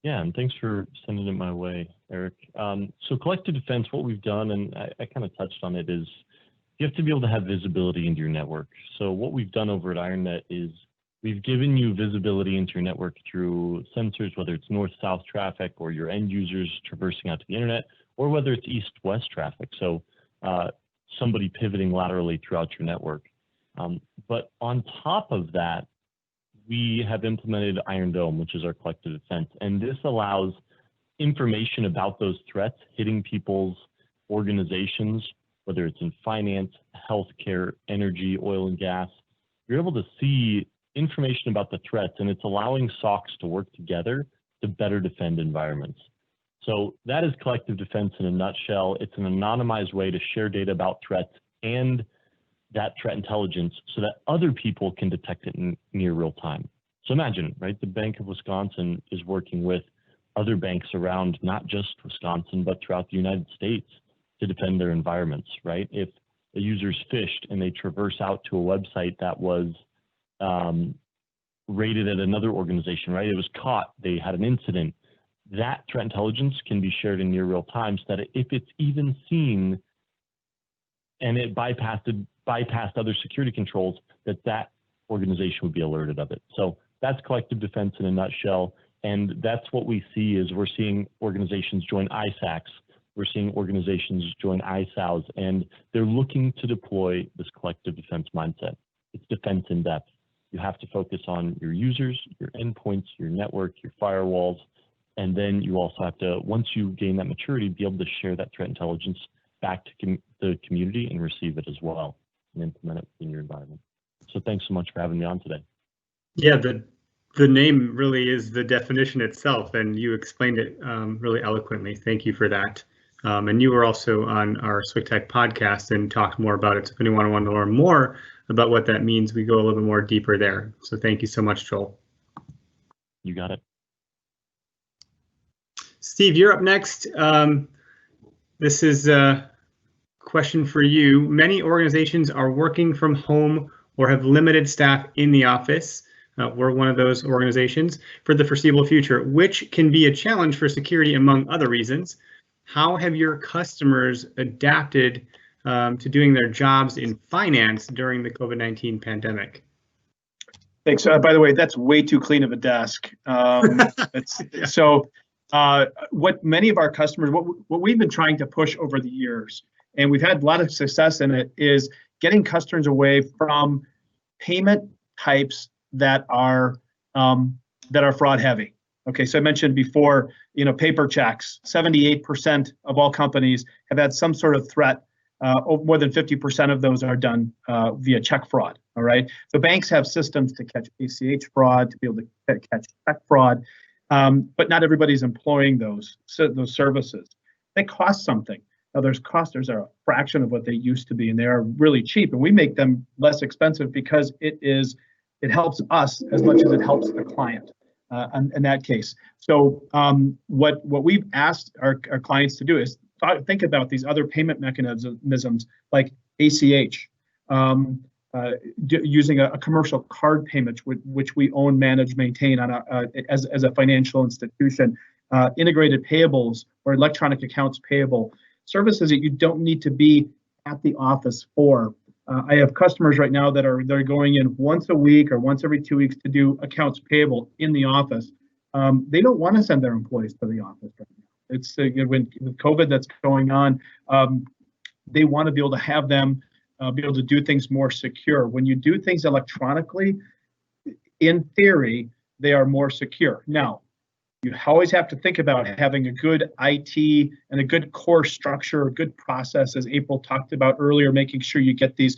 Yeah, and thanks for sending it my way, Eric. So collective defense, what we've done, and I kind of touched on it, is you have to be able to have visibility into your network. So what we've done over at IronNet is we've given you visibility into your network through sensors, whether it's north-south traffic or your end users traversing out to the internet, or whether it's east-west traffic. So somebody pivoting laterally throughout your network. But on top of that, we have implemented Iron Dome, which is our collective defense. And this allows information about those threats hitting people's organizations, whether it's in finance, healthcare, energy, oil and gas. You're able to see information about the threats, and it's allowing SOCs to work together to better defend environments. So that is collective defense in a nutshell. It's an anonymized way to share data about threats and that threat intelligence so that other people can detect it in near real time. So imagine, right, the Bank of Wisconsin is working with other banks around not just Wisconsin, but throughout the United States to defend their environments, right? If a user's phished and they traverse out to a website that was rated at another organization, right? It was caught, they had an incident. That threat intelligence can be shared in near real time so that if it's even seen and it bypassed other security controls, that organization would be alerted of it. So that's collective defense in a nutshell. And that's what we see is we're seeing organizations join ISACs, we're seeing organizations join ISAOs, and they're looking to deploy this collective defense mindset. It's defense in depth. You have to focus on your users, your endpoints, your network, your firewalls, and then you also have to, once you gain that maturity, be able to share that threat intelligence back to the community and receive it as well and implement it in your environment. So thanks so much for having me on today.
Yeah, the name really is the definition itself, and you explained it really eloquently. Thank you for that. And you were also on our SWCTech podcast and talked more about it. So if anyone wanted to learn more about what that means, we go a little bit more deeper there. So thank you so much, Joel.
You got it.
Steve, you're up next. This is a question for you. Many organizations are working from home or have limited staff in the office. We're one of those organizations for the foreseeable future, which can be a challenge for security among other reasons. How have your customers adapted to doing their jobs in finance during the COVID-19 pandemic?
Thanks. By the way, that's way too clean of a desk.
Yeah.
So what many of our customers, what we've been trying to push over the years, and we've had a lot of success in it, is getting customers away from payment types that are fraud heavy. Okay, so I mentioned before, paper checks. 78% of all companies have had some sort of threat. More than 50% of those are done via check fraud. All right. The banks have systems to catch ACH fraud, to be able to catch check fraud, but not everybody's employing those services. They cost something. Now, there's a fraction of what they used to be, and they are really cheap. And we make them less expensive because it helps us as much as it helps the client in that case. So what we've asked our clients to do is think about these other payment mechanisms like ACH, using a commercial card payment, which we own, manage, maintain as a financial institution, integrated payables or electronic accounts payable, services that you don't need to be at the office for. I have customers right now they're going in once a week or once every 2 weeks to do accounts payable in the office. They don't want to send their employees to the office right now. It's with COVID that's going on, they want to be able to have them be able to do things more secure. When you do things electronically, in theory, they are more secure. Now, you always have to think about having a good IT and a good core structure, a good process, as April talked about earlier, making sure you get these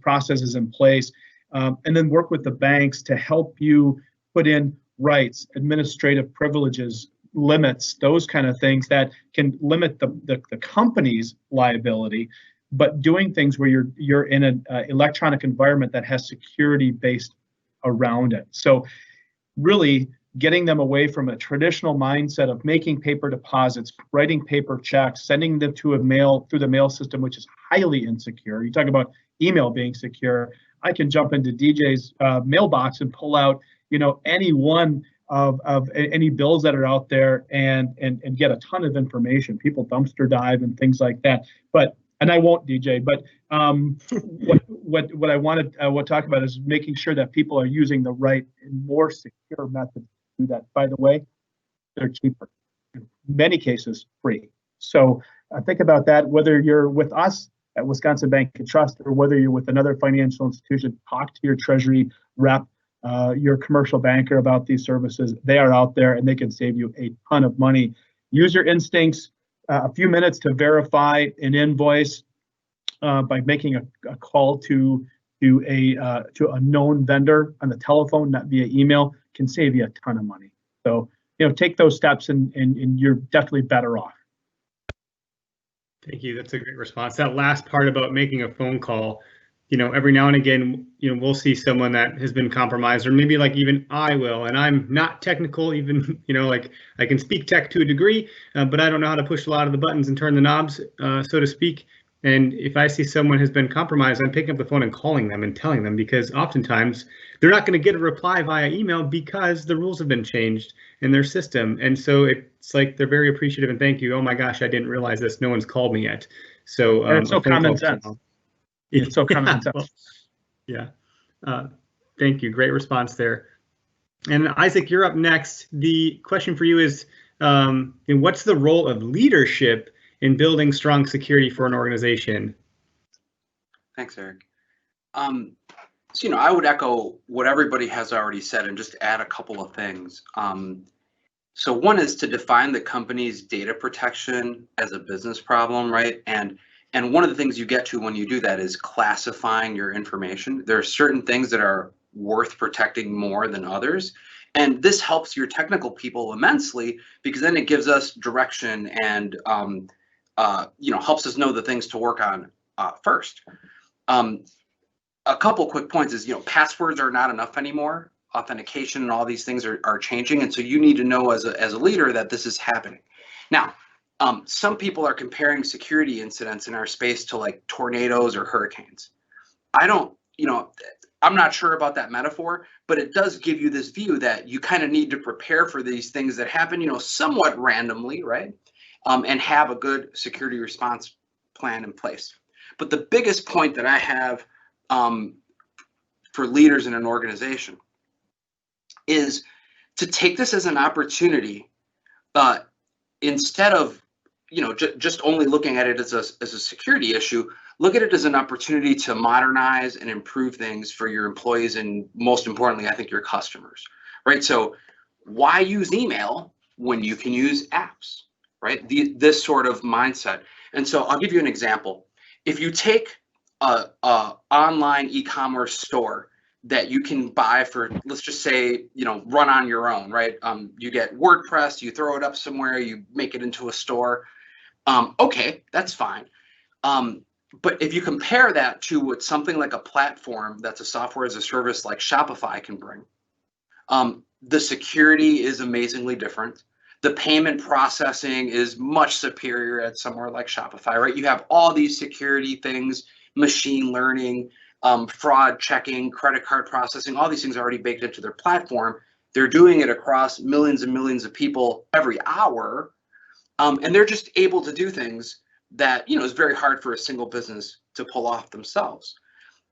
processes in place, and then work with the banks to help you put in rights, administrative privileges, limits, those kind of things that can limit the company's liability, but doing things where you're in an electronic environment that has security based around it. So really getting them away from a traditional mindset of making paper deposits, writing paper checks, sending them through the mail system, which is highly insecure. You talk about email being secure. I can jump into DJ's mailbox and pull out, any one of any bills that are out there and get a ton of information. People dumpster dive and things like that. And I won't, DJ, but what I want to talk about is making sure that people are using the right and more secure methods to do that. By the way, they're cheaper, in many cases free. So think about that, whether you're with us at Wisconsin Bank and Trust or whether you're with another financial institution. Talk to your treasury rep, your commercial banker about these services. They are out there and they can save you a ton of money. Use your instincts. A few minutes to verify an invoice by making a call to a known vendor on the telephone, not via email, can save you a ton of money. So take those steps and you're definitely better off.
Thank you. That's a great response. That last part about making a phone call, every now and again, we'll see someone that has been compromised, or maybe like even I will, and I'm not technical, even, like I can speak tech to a degree, but I don't know how to push a lot of the buttons and turn the knobs, so to speak. And if I see someone has been compromised, I'm picking up the phone and calling them and telling them, because oftentimes they're not going to get a reply via email because the rules have been changed in their system. And so it's like they're very appreciative and thank you. Oh my gosh, I didn't realize this. No one's called me yet. So
it's so common sense. It's so common sense.
Well, yeah. Thank you. Great response there. And Isaac, you're up next. The question for you is, what's the role of leadership in building strong security for an organization?
Thanks, Eric. So, I would echo what everybody has already said and just add a couple of things. So one is to define the company's data protection as a business problem, right? And one of the things you get to when you do that is classifying your information. There are certain things that are worth protecting more than others. And this helps your technical people immensely, because then it gives us direction and helps us know the things to work on first. A couple quick points is, passwords are not enough anymore. Authentication and all these things are changing. And so you need to know as a leader that this is happening. Now, some people are comparing security incidents in our space to like tornadoes or hurricanes. I'm not sure about that metaphor, but it does give you this view that you kind of need to prepare for these things that happen, somewhat randomly, right? And have a good security response plan in place. But the biggest point that I have for leaders in an organization is to take this as an opportunity, instead of just only looking at it as a security issue. Look at it as an opportunity to modernize and improve things for your employees, and most importantly, I think your customers, right? So why use email when you can use apps, right? This sort of mindset. And so I'll give you an example. If you take a online e-commerce store that you can buy for, let's just say, run on your own, right? You get WordPress, you throw it up somewhere, you make it into a store. Okay, that's fine. But if you compare that to what something like a platform that's a software as a service like Shopify can bring, the security is amazingly different. The payment processing is much superior at somewhere like Shopify, right? You have all these security things, machine learning, fraud checking, credit card processing, all these things are already baked into their platform. They're doing it across millions and millions of people every hour. And they're just able to do things that, is very hard for a single business to pull off themselves.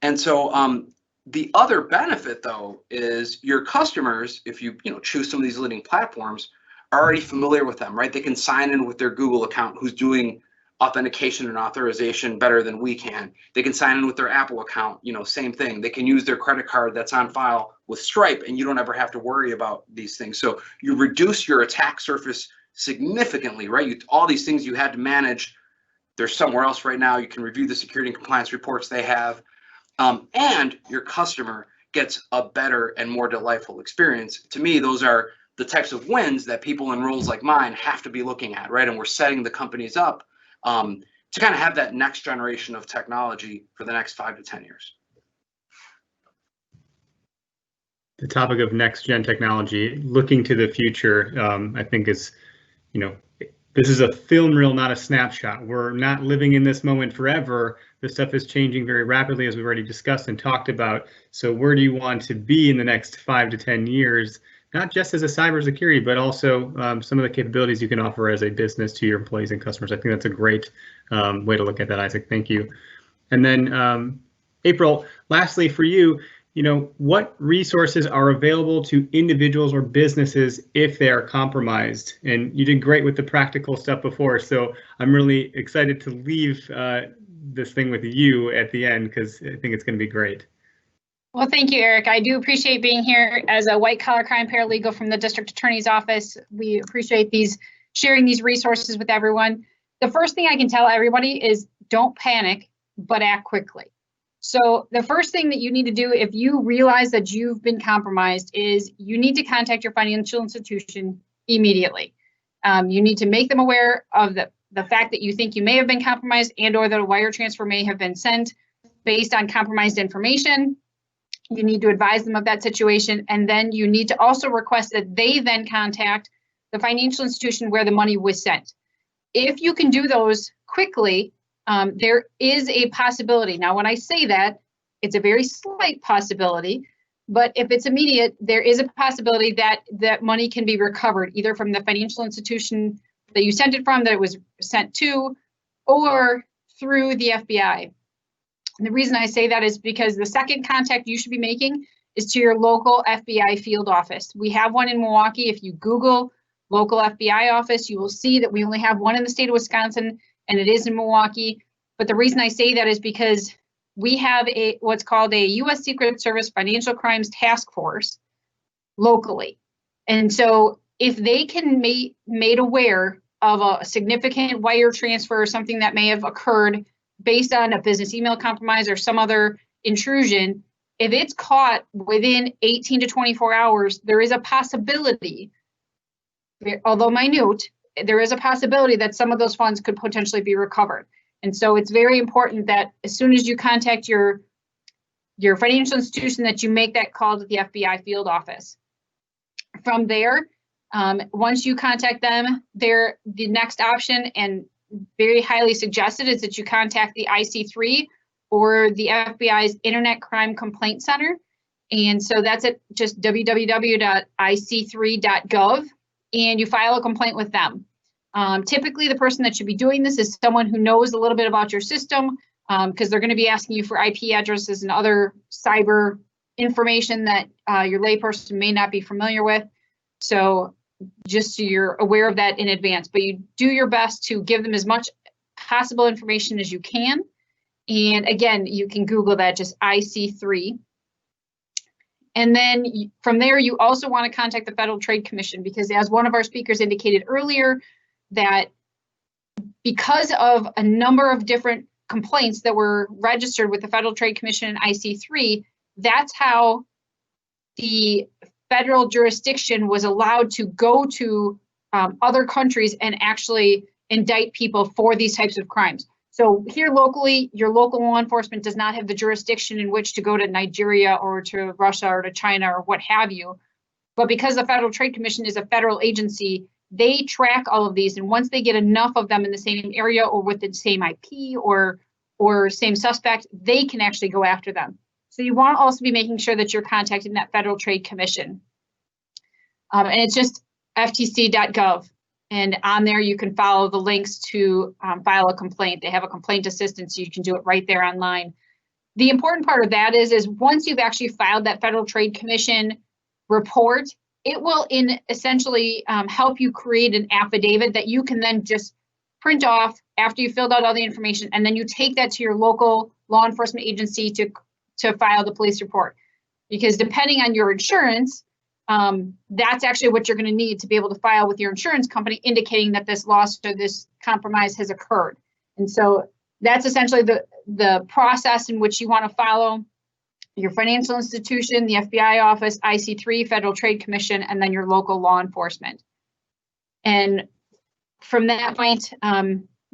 And so the other benefit, though, is your customers, if you choose some of these leading platforms, are already familiar with them, right? They can sign in with their Google account, who's doing authentication and authorization better than we can. They can sign in with their Apple account, same thing. They can use their credit card that's on file with Stripe, and you don't ever have to worry about these things. So you reduce your attack surface significantly, right? All these things you had to manage, they're somewhere else right now. You can review the security and compliance reports they have, and your customer gets a better and more delightful experience. To me, those are the types of wins that people in roles like mine have to be looking at, right? And we're setting the companies up to kind of have that next generation of technology for the next 5 to 10 years.
The topic of next gen technology, looking to the future, I think is, this is a film reel, not a snapshot. We're not living in this moment forever. This stuff is changing very rapidly, as we've already discussed and talked about. So where do you want to be in the next 5 to 10 years? Not just as a cybersecurity, but also some of the capabilities you can offer as a business to your employees and customers. I think that's a great way to look at that, Isaac. Thank you. And then April, lastly for you, what resources are available to individuals or businesses if they are compromised? And you did great with the practical stuff before, so I'm really excited to leave this thing with you at the end, because I think it's going to be great.
Well, thank you, Eric. I do appreciate being here as a white-collar crime paralegal from the District Attorney's Office. We appreciate sharing these resources with everyone. The first thing I can tell everybody is don't panic, but act quickly. So the first thing that you need to do if you realize that you've been compromised is you need to contact your financial institution immediately. You need to make them aware of the fact that you think you may have been compromised and or that a wire transfer may have been sent based on compromised information. You need to advise them of that situation, and then you need to also request that they then contact the financial institution where the money was sent. If you can do those quickly, there is a possibility. Now, when I say that, it's a very slight possibility, but if it's immediate, there is a possibility that that money can be recovered either from the financial institution that you sent it from, that it was sent to, or through the FBI. And the reason I say that is because the second contact you should be making is to your local FBI field office. We have one in Milwaukee. If you Google local FBI office, you will see that we only have one in the state of Wisconsin, and it is in Milwaukee. But the reason I say that is because we have what's called a U.S. Secret Service Financial Crimes Task Force locally. And so if they can be made aware of a significant wire transfer or something that may have occurred based on a business email compromise or some other intrusion, if it's caught within 18 to 24 hours, there is a possibility, although minute, there is a possibility that some of those funds could potentially be recovered. And so it's very important that as soon as you contact your financial institution, that you make that call to the FBI field office. From there, once you contact them, the next option, and very highly suggested, is that you contact the IC3 or the FBI's Internet Crime Complaint Center. And so that's at just www.ic3.gov, and you file a complaint with them. Typically, the person that should be doing this is someone who knows a little bit about your system, because they're going to be asking you for IP addresses and other cyber information that your layperson may not be familiar with. So just so you're aware of that in advance, but you do your best to give them as much possible information as you can. And again, you can Google that, just IC3. And then from there, you also want to contact the Federal Trade Commission, because as one of our speakers indicated earlier, that because of a number of different complaints that were registered with the Federal Trade Commission and IC3, that's how the federal jurisdiction was allowed to go to other countries and actually indict people for these types of crimes. So here locally, your local law enforcement does not have the jurisdiction in which to go to Nigeria or to Russia or to China or what have you. But because the Federal Trade Commission is a federal agency, they track all of these. And once they get enough of them in the same area or with the same IP or same suspect, they can actually go after them. So you want to also be making sure that you're contacting that Federal Trade Commission. And it's just ftc.gov. And on there, you can follow the links to file a complaint. They have a complaint assistant, so you can do it right there online. The important part of that is once you've actually filed that Federal Trade Commission report, it will essentially help you create an affidavit that you can then just print off after you filled out all the information, and then you take that to your local law enforcement agency to file the police report. Because depending on your insurance, that's actually what you're going to need to be able to file with your insurance company, indicating that this loss or this compromise has occurred. And so that's essentially the process in which you want to follow: your financial institution, the FBI office, IC3, Federal Trade Commission, and then your local law enforcement. And from that point,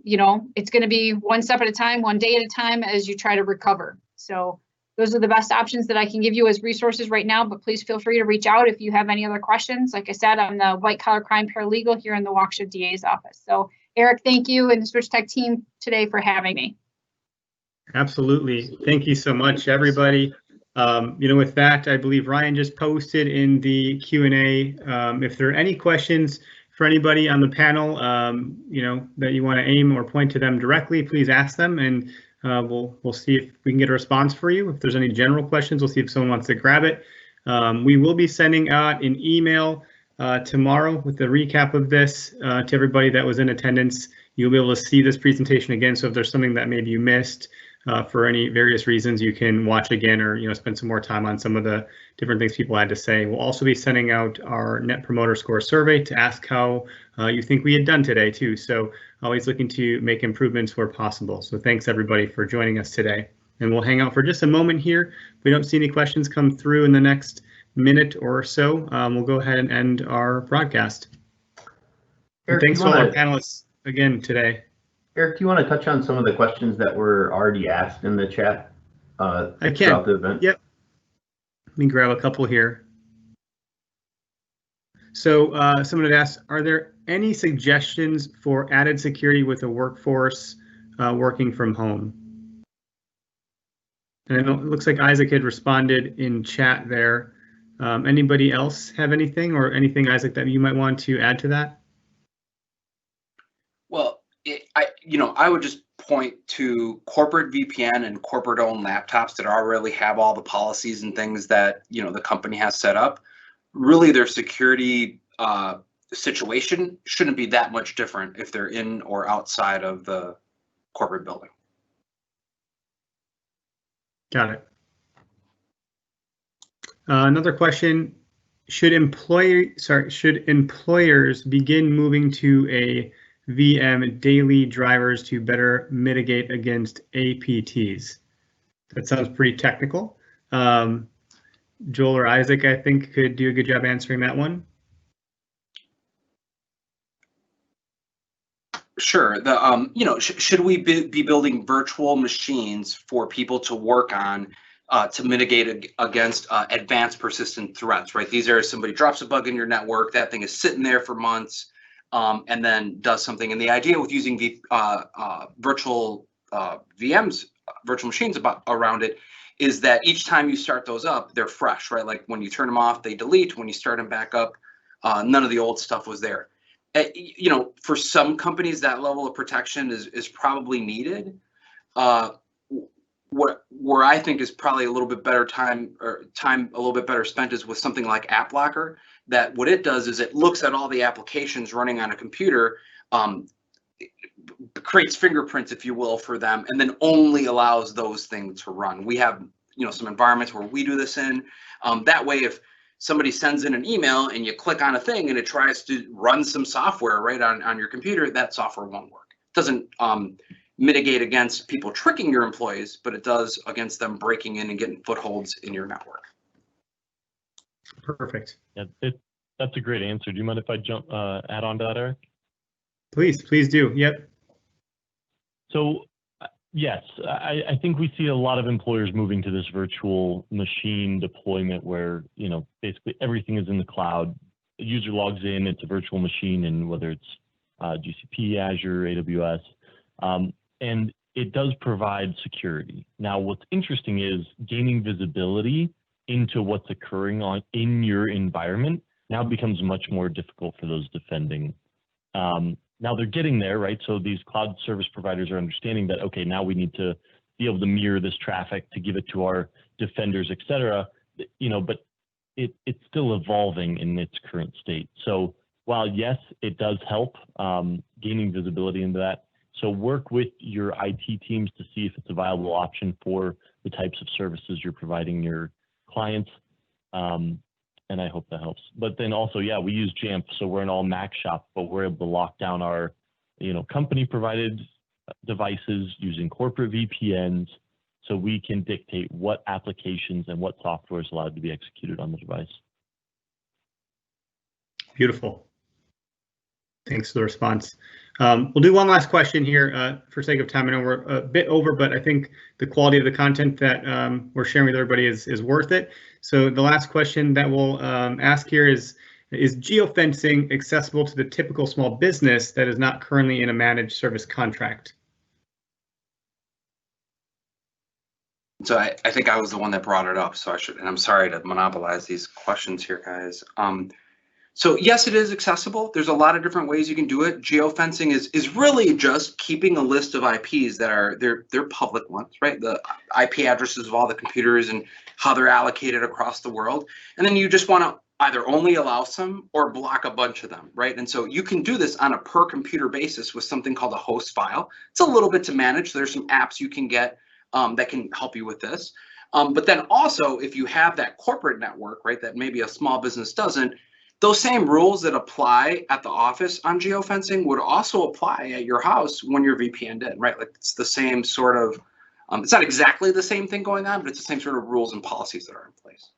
you know, it's going to be one step at a time, one day at a time as you try to recover. So those are the best options that I can give you as resources right now, but please feel free to reach out if you have any other questions. Like I said, I'm the white collar crime paralegal here in the Waukesha DA's office. So Eric, thank you, and the Switch Tech team today for having me.
Absolutely. Thank you so much, everybody. You know, with that, I believe Ryan just posted in the Q&A. If there are any questions for anybody on the panel, you know, that you want to aim or point to them directly, please ask them, and we'll see if we can get a response for you. If there's any general questions, we'll see if someone wants to grab it. We will be sending out an email tomorrow with a recap of this to everybody that was in attendance. You'll be able to see this presentation again, so if there's something that maybe you missed for any various reasons, you can watch again, or, you know, spend some more time on some of the different things people had to say. We'll also be sending out our Net Promoter Score survey to ask how you think we had done today too. So always looking to make improvements where possible. So thanks everybody for joining us today. And we'll hang out for just a moment here. If we don't see any questions come through in the next minute or so, we'll go ahead and end our broadcast.
Eric,
thanks to all our panelists again today.
Eric, do you want to touch on some of the questions that were already asked in the chat
I can.
throughout the event?
Yep. Let me grab a couple here. So someone had asked, are there any suggestions for added security with a workforce working from home? And it looks like Isaac had responded in chat there. Anybody else have anything, or anything, Isaac, that you might want to add to that?
Well, I would just point to corporate VPN and corporate-owned laptops that already have all the policies and things that, you know, the company has set up. Really, their security situation shouldn't be that much different if they're in or outside of the corporate building.
Got it. Another question: should employers begin moving to a VM daily drivers to better mitigate against APTs? That sounds pretty technical. Joel or Isaac, I think, could do a good job answering that one.
Sure. You know, should we be building virtual machines for people to work on to mitigate against advanced persistent threats, right? These are, somebody drops a bug in your network, that thing is sitting there for months, and then does something. And the idea with using virtual VMs, virtual machines around it, is that each time you start those up, they're fresh, right? Like when you turn them off, they delete. When you start them back up, none of the old stuff was there. You know, for some companies, that level of protection is probably needed. where I think is probably a little bit better time a little bit better spent is with something like App Blocker. That what it does is it looks at all the applications running on a computer, creates fingerprints, if you will, for them, and then only allows those things to run. We have some environments where we do this in. That way, if somebody sends in an email and you click on a thing and it tries to run some software right on your computer, that software won't work. It doesn't mitigate against people tricking your employees, but it does against them breaking in and getting footholds in your network.
Perfect.
Yeah, that's a great answer. Do you mind if I add on to that, Eric?
Please do. Yep.
So yes, I think we see a lot of employers moving to this virtual machine deployment where, basically everything is in the cloud. The user logs in, it's a virtual machine, and whether it's GCP, Azure, AWS, and it does provide security. Now, what's interesting is gaining visibility into what's occurring in your environment now becomes much more difficult for those defending. Now they're getting there, right? So these cloud service providers are understanding that, okay, now we need to be able to mirror this traffic to give it to our defenders, et cetera, but it's still evolving in its current state. So while yes, it does help gaining visibility into that, so work with your IT teams to see if it's a viable option for the types of services you're providing your clients. And I hope that helps. But then also, yeah, we use Jamf, so we're an all Mac shop, but we're able to lock down our, company provided devices using corporate VPNs, so we can dictate what applications and what software is allowed to be executed on the device.
Beautiful. Thanks for the response. We'll do one last question here for sake of time. I know we're a bit over, but I think the quality of the content that we're sharing with everybody is worth it. So the last question that we'll ask here is geofencing accessible to the typical small business that is not currently in a managed service contract?
So I think I was the one that brought it up, so and I'm sorry to monopolize these questions here, guys. So yes, it is accessible. There's a lot of different ways you can do it. Geofencing is really just keeping a list of IPs that are they're public ones, right? The IP addresses of all the computers and how they're allocated across the world. And then you just want to either only allow some or block a bunch of them, right? And so you can do this on a per computer basis with something called a host file. It's a little bit to manage. There's some apps you can get that can help you with this. But then also, if you have that corporate network, right, that maybe a small business doesn't, those same rules that apply at the office on geofencing would also apply at your house when you're VPN'd in, right? Like it's the same sort of, it's not exactly the same thing going on, but it's the same sort of rules and policies that are in place.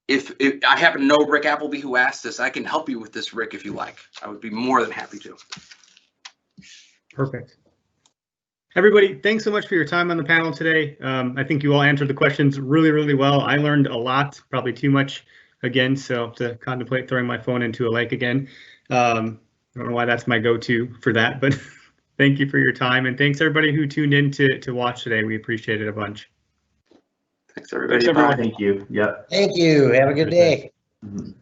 If I happen to know Rick Appleby who asked this, I can help you with this, Rick, if you like. I would be more than happy to.
Perfect. Everybody, thanks so much for your time on the panel today. I think you all answered the questions really, really well. I learned a lot, probably too much again, so I'll have to contemplate throwing my phone into a lake again. I don't know why that's my go-to for that, but thank you for your time, and thanks everybody who tuned in to watch today. We appreciate it a bunch.
Thanks everybody.
Thanks, everyone. Thank you. Yep.
Thank you. Have a good day.
Mhm.